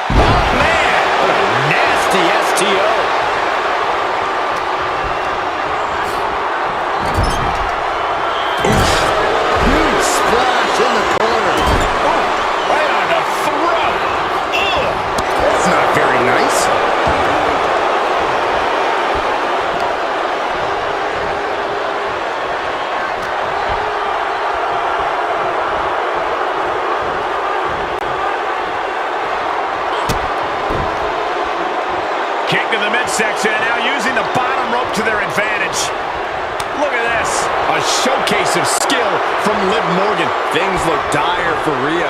Oh, man. What a nasty STO. Huge splash in the corner. Right on the throat. Ugh. That's not very nice. Kick to the midsection, and now using the bottom rope to their advantage. Look at this. A showcase of skill from Liv Morgan. Things look dire for Rhea.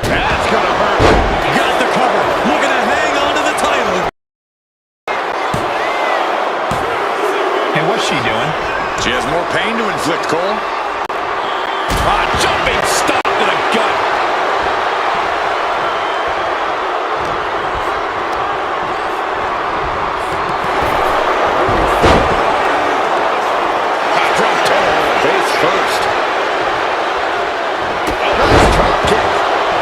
That's gonna hurt. Got the cover. Looking to hang on to the title. And what's she doing? She has more pain to inflict, Cole. Jumping stop to the gut. Drop toe. Face first. Nice drop kick.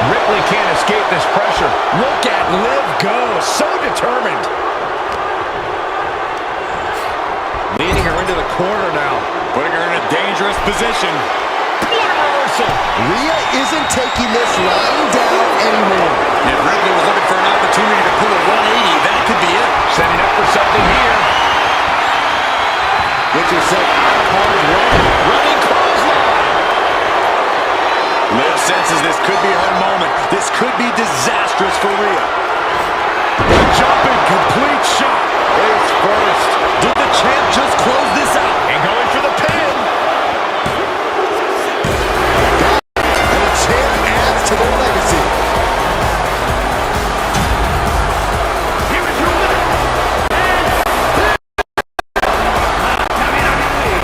Ripley can't escape this pressure. Look at Liv go. So determined. Leading her into the corner now. Putting her in a dangerous position. What a reversal. Rhea isn't taking this lying down anymore. If Ripley was looking for an opportunity to pull a 180, that could be it. Setting up for something here. Get yourself out of harm's way. Running clothesline. Liv senses this could be her moment. This could be disastrous for Rhea. Jumping complete shot. Face first. Did the champ just close this out? And going for the pin. And the champ adds to their legacy. Here is your winner, WWE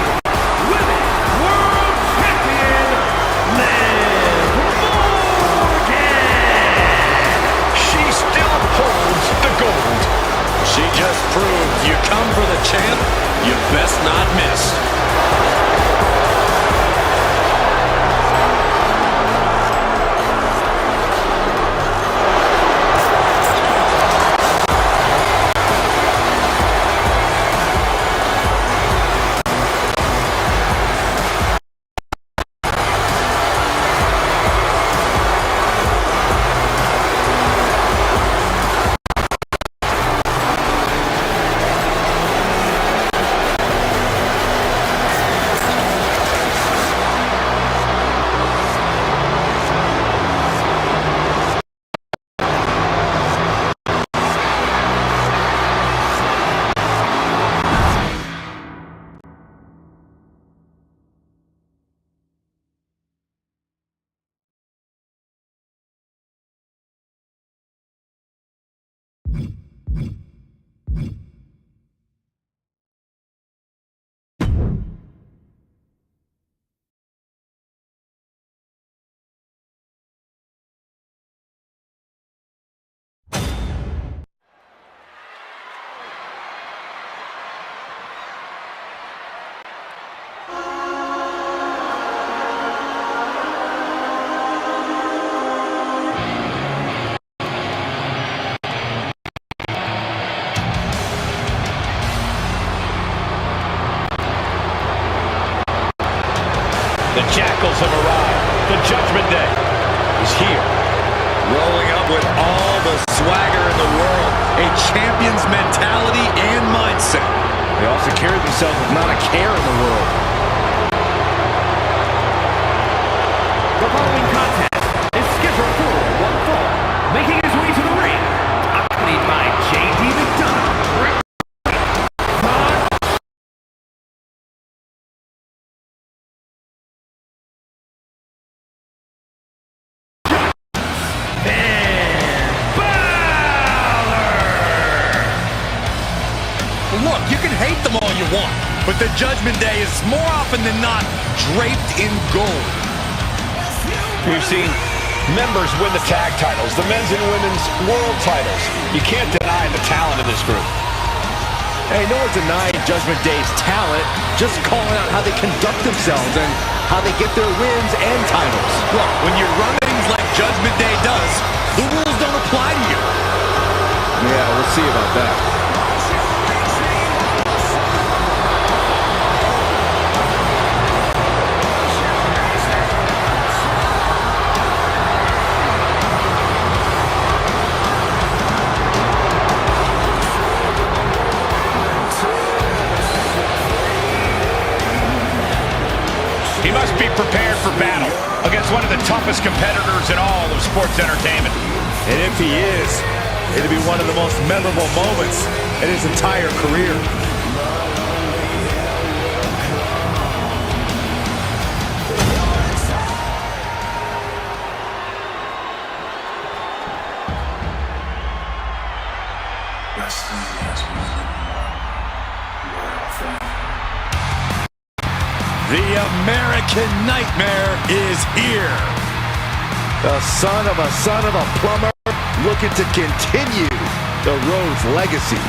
Women's World Champion, Liv Morgan. She still holds the gold. She just proved you come for the champ, you best not miss. The Jackals have arrived. The Judgment Day is here. Rolling up with all the swagger in the world. A champion's mentality and mindset. They also carry themselves with not a care in the world. The following contest is scheduled for one fall. Making his way to the ring, accompanied by J.D. McDonough. Look, you can hate them all you want, but the Judgment Day is more often than not draped in gold. We've seen members win the tag titles, the men's and women's world titles. You can't deny the talent of this group. Hey, no one's denying Judgment Day's talent, just calling out how they conduct themselves and how they get their wins and titles. Look, when you run things like Judgment Day does, the rules don't apply to you. Yeah, we'll see about that. He must be prepared for battle against one of the toughest competitors in all of sports entertainment. And if he is, it'll be one of the most memorable moments in his entire career. The American Nightmare is here. The son of a plumber looking to continue the Rhodes legacy.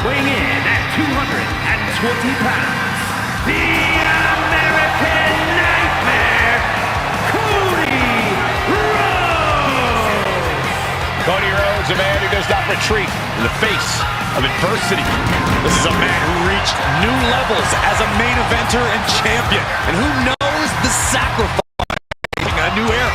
Weighing in at 220 pounds, the American Nightmare, Cody Rhodes! Cody Rhodes, a man who does not retreat in the face of adversity. This is a man who reached new levels as a main eventer and champion, and who knows the sacrifice in a new era.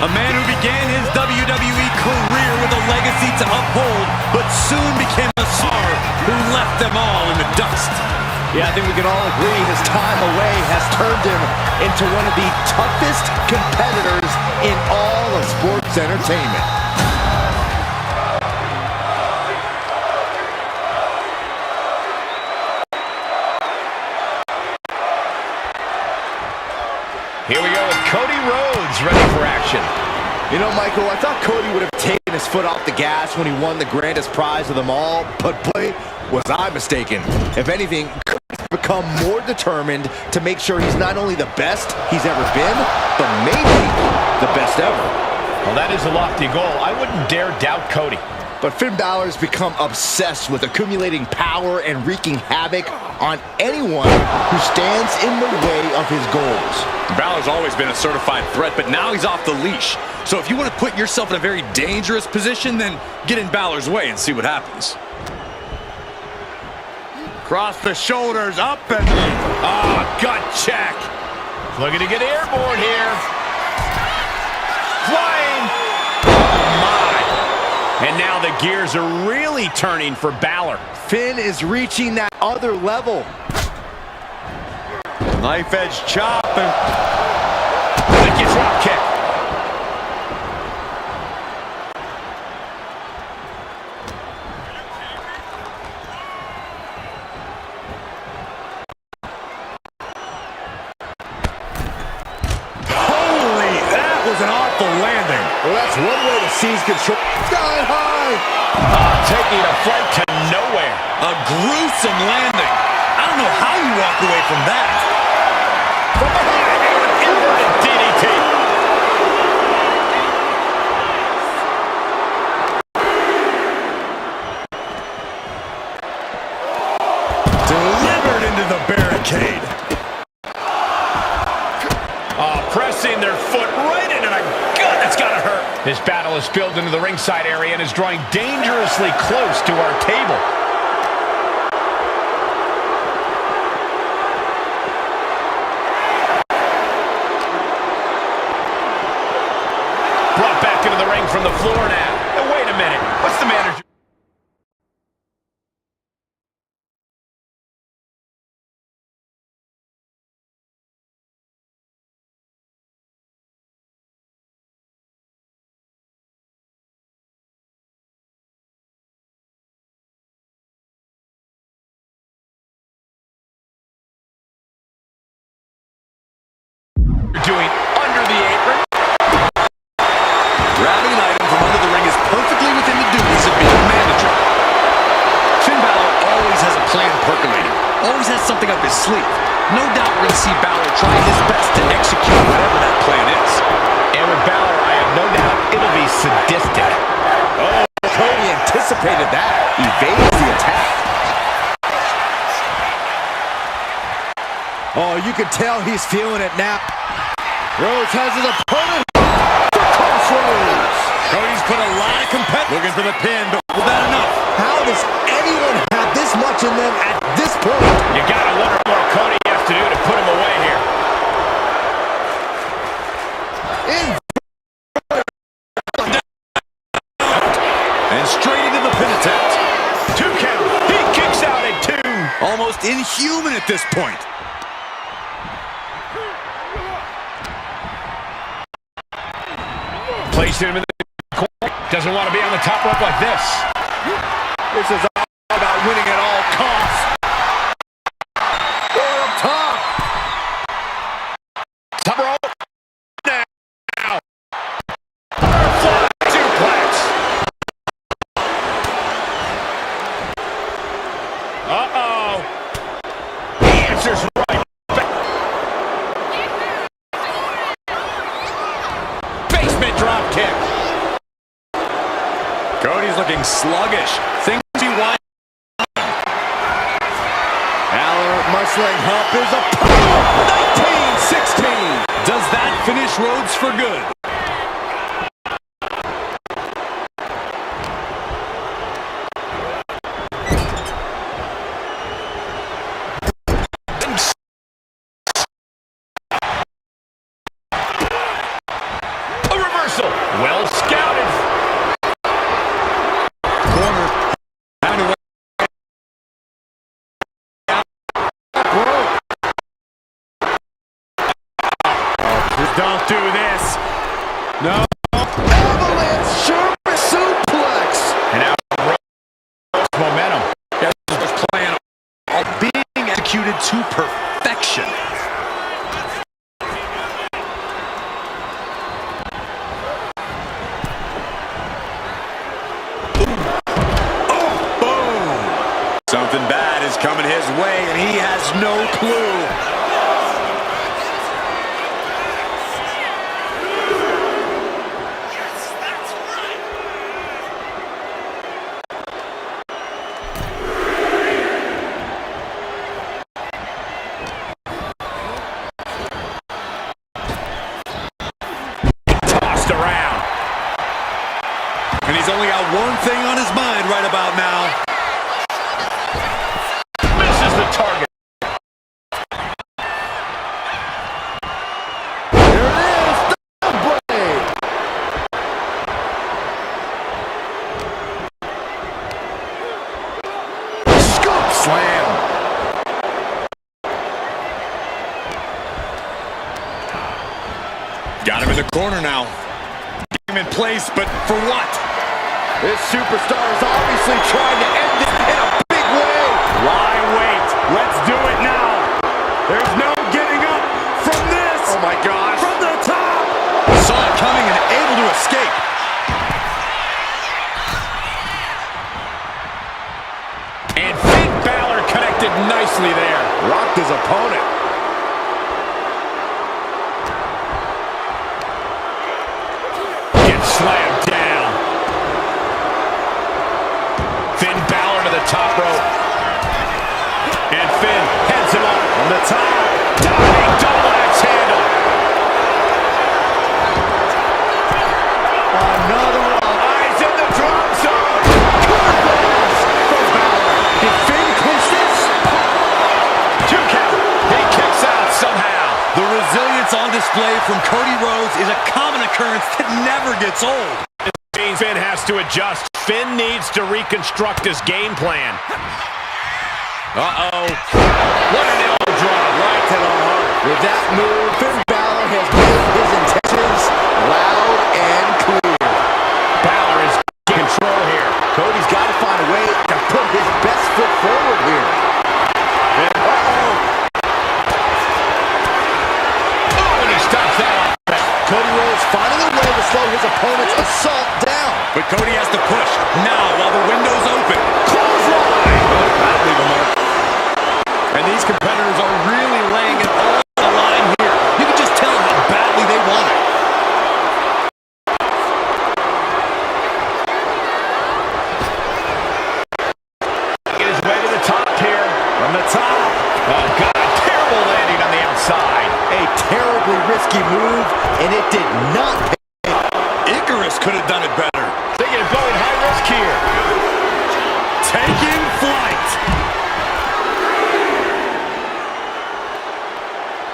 A man who began his WWE career with a legacy to uphold, but soon became a star who left them all in the dust. Yeah, I think we can all agree his time away has turned him into one of the toughest competitors in all of sports entertainment. Here we go with Cody Rhodes ready for action. You know, Michael, I thought Cody would have taken his foot off the gas when he won the grandest prize of them all, but boy, was I mistaken. If anything, Cody's become more determined to make sure he's not only the best he's ever been, but maybe the best ever. Well, that is a lofty goal. I wouldn't dare doubt Cody. But Finn Balor's become obsessed with accumulating power and wreaking havoc on anyone who stands in the way of his goals. Balor's always been a certified threat, but now he's off the leash. So if you want to put yourself in a very dangerous position, then get in Balor's way and see what happens. Cross the shoulders, up and... gut check. Looking to get airborne here. Flying. Oh, my. And now the gears are really turning for Balor. Finn is reaching that other level. Knife edge chop and... Wicked drop kick. Well, that's one way to seize control. Sky high! Taking a flight to nowhere. A gruesome landing. I don't know how you walk away from that. From behind, an inverted DDT. Delivered into the barricade. Pressing their foot right into the gut. That's gotta hurt. This battle is spilled into the ringside area and is drawing dangerously close to our table. Brought back into the ring from the floor now. Now, wait a minute. What's the manager? Doing under the apron. Grabbing an item from under the ring is perfectly within the duties of being a manager. Finn Balor always has a plan percolating. Always has something up his sleeve. No doubt we're going to see Balor trying his best to execute whatever that plan is. And with Balor, I have no doubt it'll be sadistic. Oh, Cody anticipated that. Evades the attack. Oh, you can tell he's feeling it now. Rhodes has his opponent. Crossroads. Cody's put a lot of competition. Looking for the pin, but was that enough? How does anyone have this much in them at this point? You gotta wonder what Cody has to do to put him away here. And straight into the pin attempt. 2 count. He kicks out at 2. Almost inhuman at this point. Placing him in the corner. Doesn't want to be on the top rope like this. This is all about winning at all costs. Or up top. Top rope. Now. Butterfly suplex. Uh-oh. He answers right back. Basement drop kick. Cody's looking sluggish. Things he wants. Balor muscling hump is a power. 19-16. Does that finish Rhodes for good? A reversal. Well scouted. Corner. Down to Don't do this. No. Avalanche Sherman suplex. And now Rhodes momentum. His plan all being executed to perfection. Something bad is coming his way, and he has no clue. Tossed around. And he's only got one thing on his mind right about now. Misses the target. There it is. Double blade. Scoop slam. Got him in the corner now. Get him in place, but for what? This superstar is obviously trying to end it in a big way. Why wait? Let's do it now. There's no getting up from this. Oh my gosh. From the top. Saw it coming and able to escape. nicely there. Rocked his opponent. Gets slammed down. Finn Balor to the top rope. And Finn heads him up on the top. Diving double axe handle. Another one. Eyes in the drop zone. From Balor. Did Finn clinch this? 2 count. He kicks out somehow. The resilience on display from Cody Rhodes is a common occurrence that never gets old. Means Finn has to adjust. Finn needs to reconstruct his game plan. Uh-oh. What an elbow drop right to the heart. With that move, Finn Balor has made his intentions loud and clear. Balor is in control here. Cody's got to find a way to put his best foot forward here. Uh-oh. Oh, and he stops that. Cody Rhodes finding a way to slow his opponent's assault down. But Cody has to push now while the window's open. Clothesline! That'll leave a mark. And these competitors are really laying it all on the line here. You can just tell how badly they want it. Get his way to the top here. From the top. Oh, God. Terrible landing on the outside. A terribly risky move, and it did not pay. Icarus could have done it better. Thinking of going high risk here. Taking flight.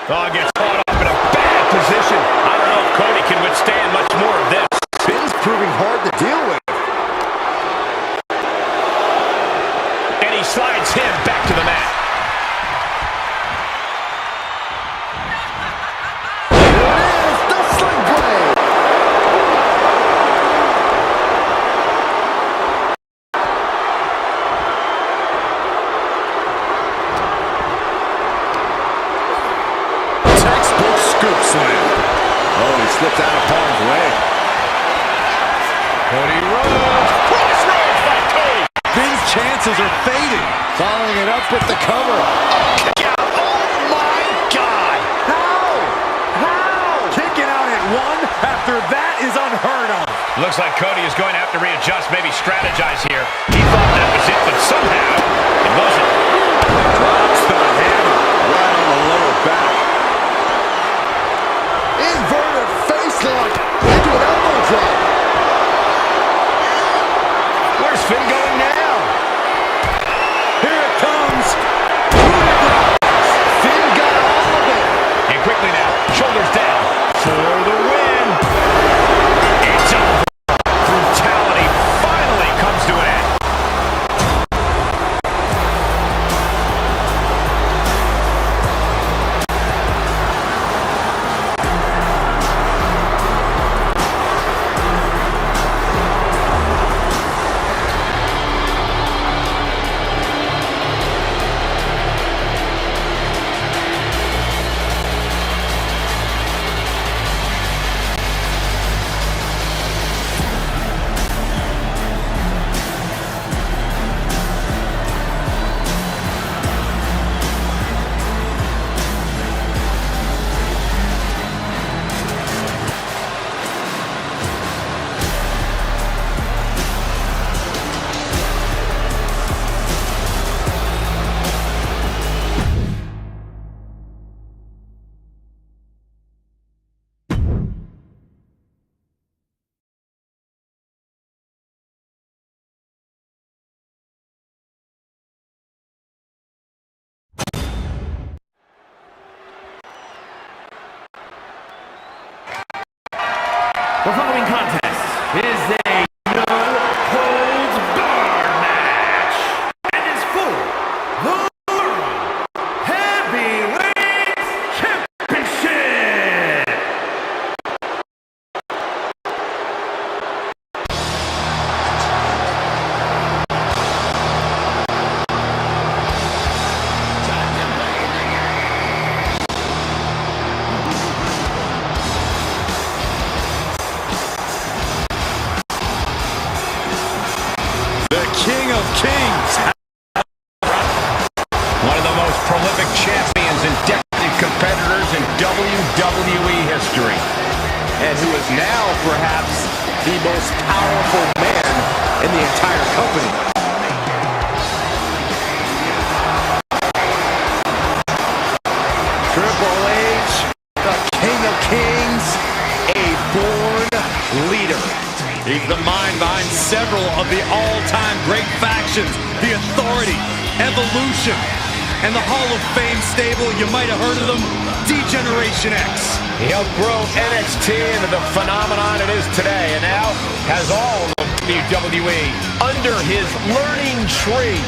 Oh, gets caught up in a bad position. I don't know if Cody can withstand much more of this. Finn's proving hard to deal with. And he slides him back to the mat. Here it is, the Sling Blade. Textbook scoop slam. Oh, he slipped out of harm's way. Cody Rhodes. Crossroads by Cody. Finn's chances are fading. Following it up with the cover. Kick out. Oh, my God. How? Kicking out at 1 after that is unheard of. Looks like Cody is going to have to readjust, maybe strategize here. He thought that was it, but somehow it wasn't. Drops the hammer right on the lower back. Inverted face lock into an elbow drop. Where's Finn going now? Here it comes. Finn got all of it. And quickly now, shoulders down for the win. It's over. Brutality finally comes to an end. The following contest is a no-holds-barred match and is for the World Heavyweight Championship. now perhaps the most powerful man in the entire company. Triple H, the King of Kings, a born leader. He's the mind behind several of the all-time great factions, the Authority, Evolution, and the Hall of Fame stable. You might have heard of them, D-Generation X. He helped grow NXT into the phenomenon it is today, and now has all of WWE under his learning tree.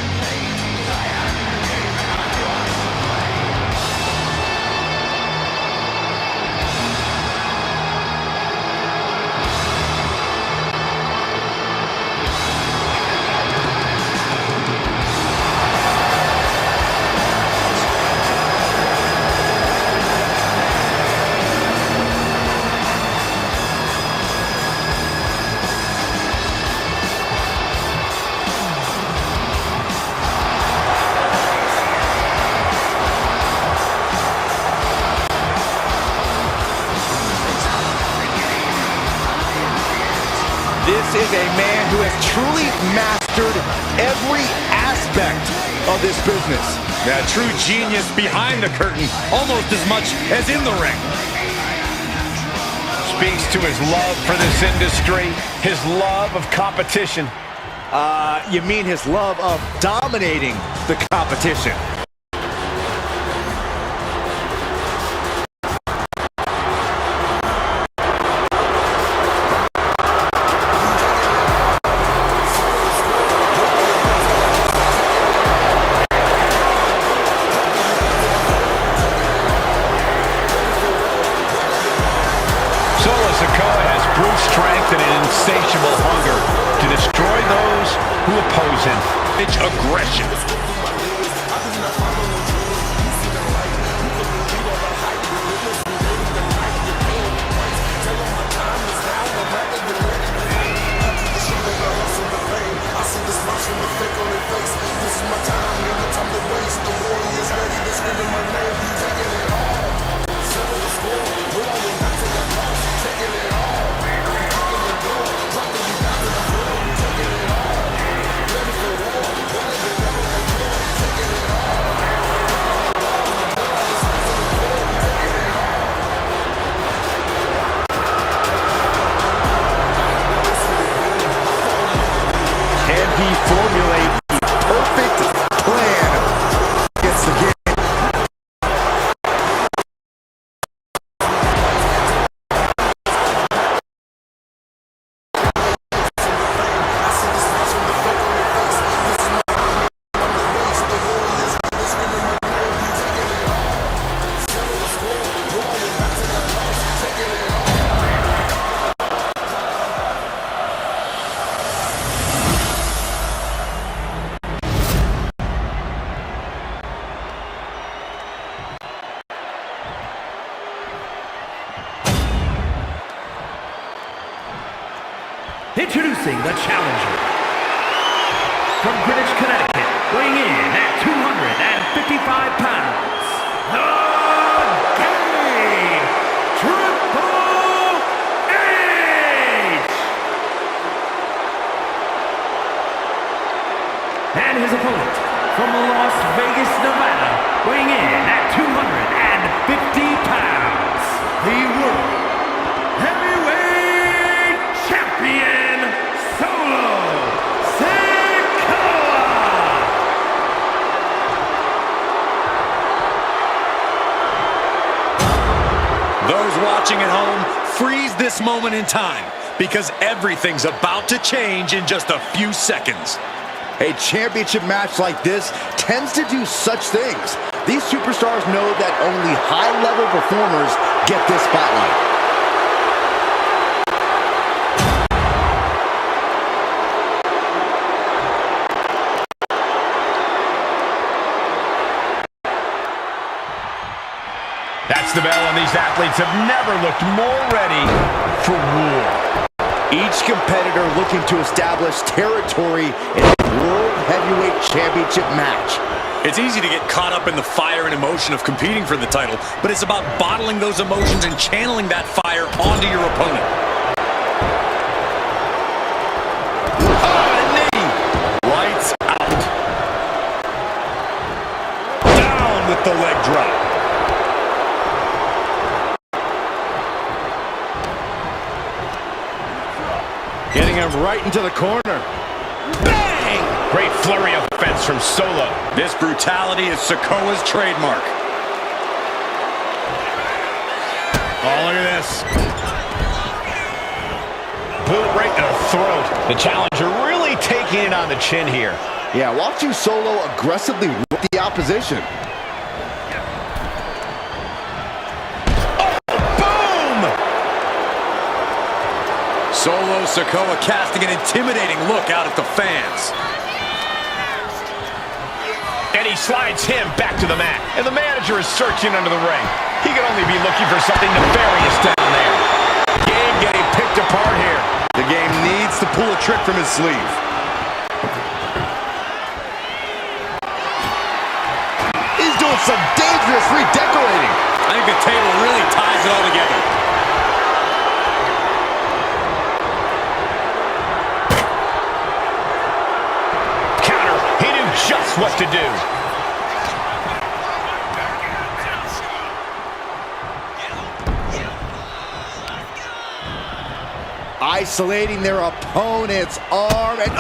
This is a man who has truly mastered every aspect of this business. Yeah, true genius behind the curtain, almost as much as in the ring. Speaks to his love for this industry, his love of competition. You mean his love of dominating the competition? Strength and an insatiable hunger to destroy those who oppose him. It's aggression. Formulate the perfect plan against the game. Introducing the challenger. From Greenwich, Connecticut, weighing in at 255 pounds, the Game Triple H! And his opponent, from Las Vegas, Nevada, weighing in at 250 pounds, the World Heavyweight Champion! Those watching at home, freeze this moment in time, because everything's about to change in just a few seconds. A championship match like this tends to do such things. These superstars know that only high-level performers get this spotlight. That's the bell, and these athletes have never looked more ready for war. Each competitor looking to establish territory in a World Heavyweight Championship match. It's easy to get caught up in the fire and emotion of competing for the title, but it's about bottling those emotions and channeling that fire onto your opponent. with the leg drop. Getting him right into the corner. Bang! Great flurry of offense from Solo. This brutality is Sikoa's trademark. Oh, look at this. Boot right to the throat. The challenger really taking it on the chin here. Yeah, watching Solo aggressively rip the opposition. Solo Sikoa casting an intimidating look out at the fans. And he slides him back to the mat. And the manager is searching under the ring. He could only be looking for something nefarious down there. Game getting picked apart here. The game needs to pull a trick from his sleeve. He's doing some dangerous redecorating. I think the table really ties it all together. Just what to do. Isolating their opponent's arm and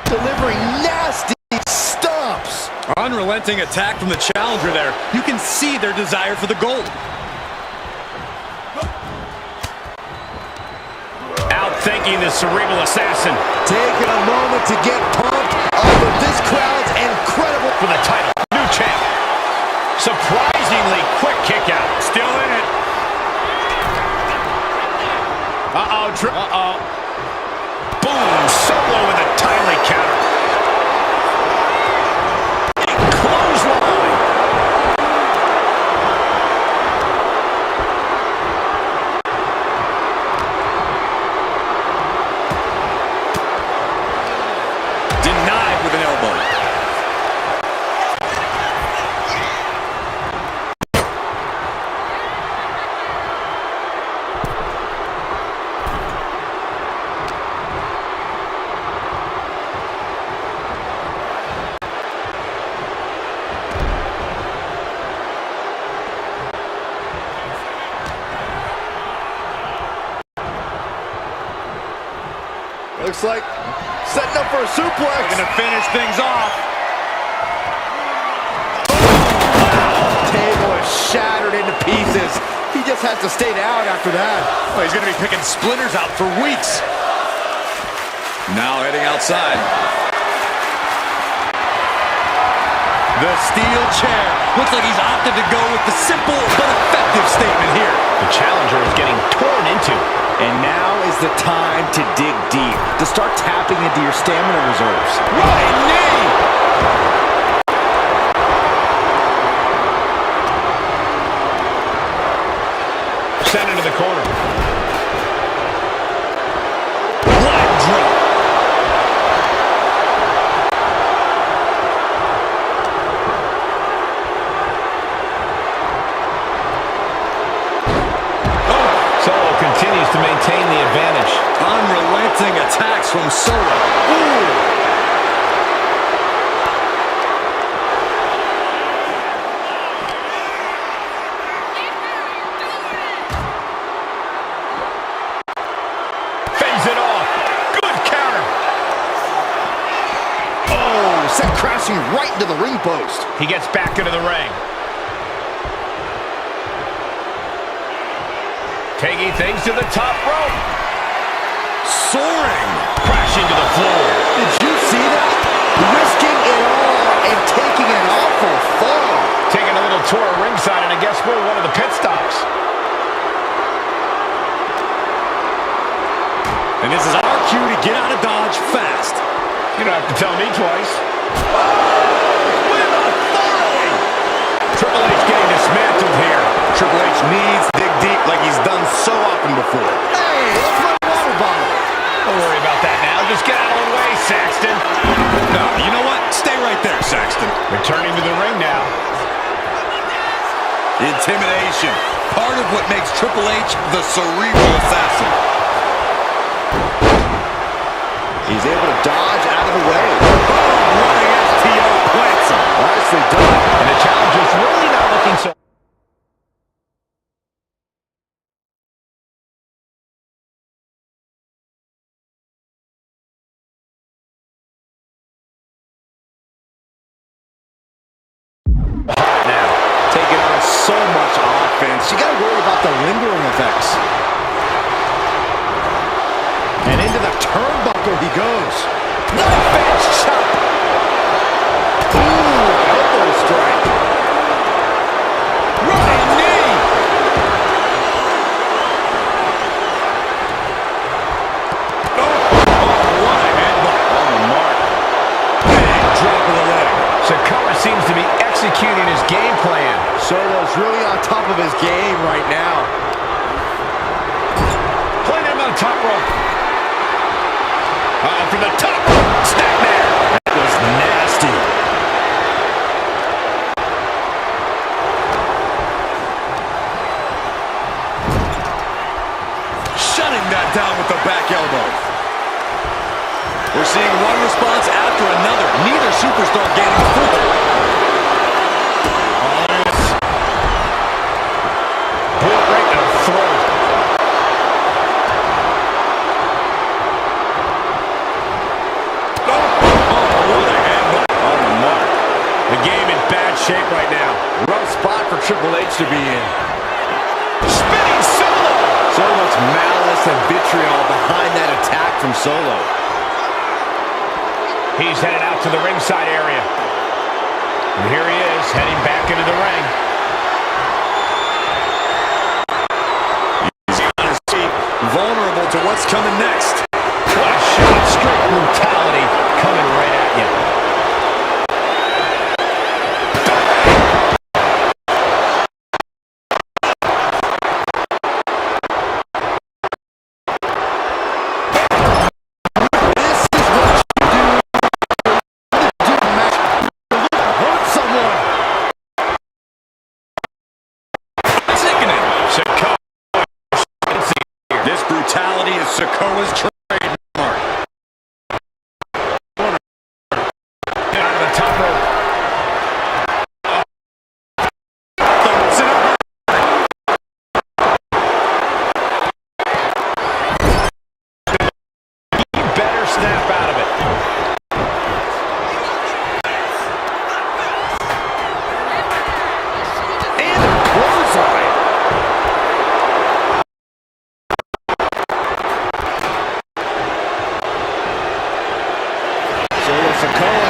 delivering nasty stomps. Unrelenting attack from the challenger there. You can see their desire for the gold. Outthinking the cerebral assassin. Taking a moment to get pumped off of this crowd's incredible for the title. New champ. Surprisingly quick kick out. Still in it. Boom. Solo with a timely counter. Clothesline. Denied with an elbow. Looks like setting up for a suplex. Gonna finish things off. Table is shattered into pieces. He just has to stay down after that. Oh, he's gonna be picking splinters out for weeks. Now heading outside. The steel chair. Looks like he's opted to go with the simple but effective statement here. The challenger is getting torn into. And now is the time to dig deep, to start tapping into your stamina reserves. Running knee! Sent into the corner. Leg drop. Solo continues to maintain the advantage. Unrelenting attacks from Solo. Ooh! Fends it off. Good counter. Oh, sent crashing right into the ring post. He gets back into the ring. Taking things to the top rope. Soaring. Crashing to the floor. Did you see that? Risking it all and taking an awful fall. Taking a little tour of ringside, and I guess we're one of the pit stops. And this is our cue to get out of Dodge fast. You don't have to tell me twice. With authority. Triple H getting dismantled here. Triple H needs to dig deep like he's done so often before. Hey, that's my water bottle. Don't worry about that now. Just get out of the way, Saxton. No, you know what? Stay right there, Saxton. Returning to the ring now. Intimidation. Part of what makes Triple H the cerebral assassin. He's able to dodge out of the way. Running STO plants him. Nice so much offense. You got to worry about the lingering effects. And into the turnbuckle he goes. Knife edge chop. Ooh, elbow strike. Running knee. Oh, what a headbutt on the mark. Big drop of the leg. Sikoa seems to be executing his game plan. Solo's really on top of his game right now. Playing him on the top rope. From the top rope. Snap there. That was nasty. Shutting that down with the back elbow. We're seeing one response after another. Neither superstar gaining foothold. Oh, there it is. Boot right to the throat. The game in bad shape right now. Rough spot for Triple H to be in. Spinning Solo. So much malice and vitriol behind that attack from Solo. He's headed out to the ringside area. And here he is, heading back into the ring. He's on his feet, vulnerable to what's coming next. What a shot. Straight brutality coming right at you. This brutality is Sikoa's trademark. Out of the top rope. He better snap out of it. And a clothesline. Sikoa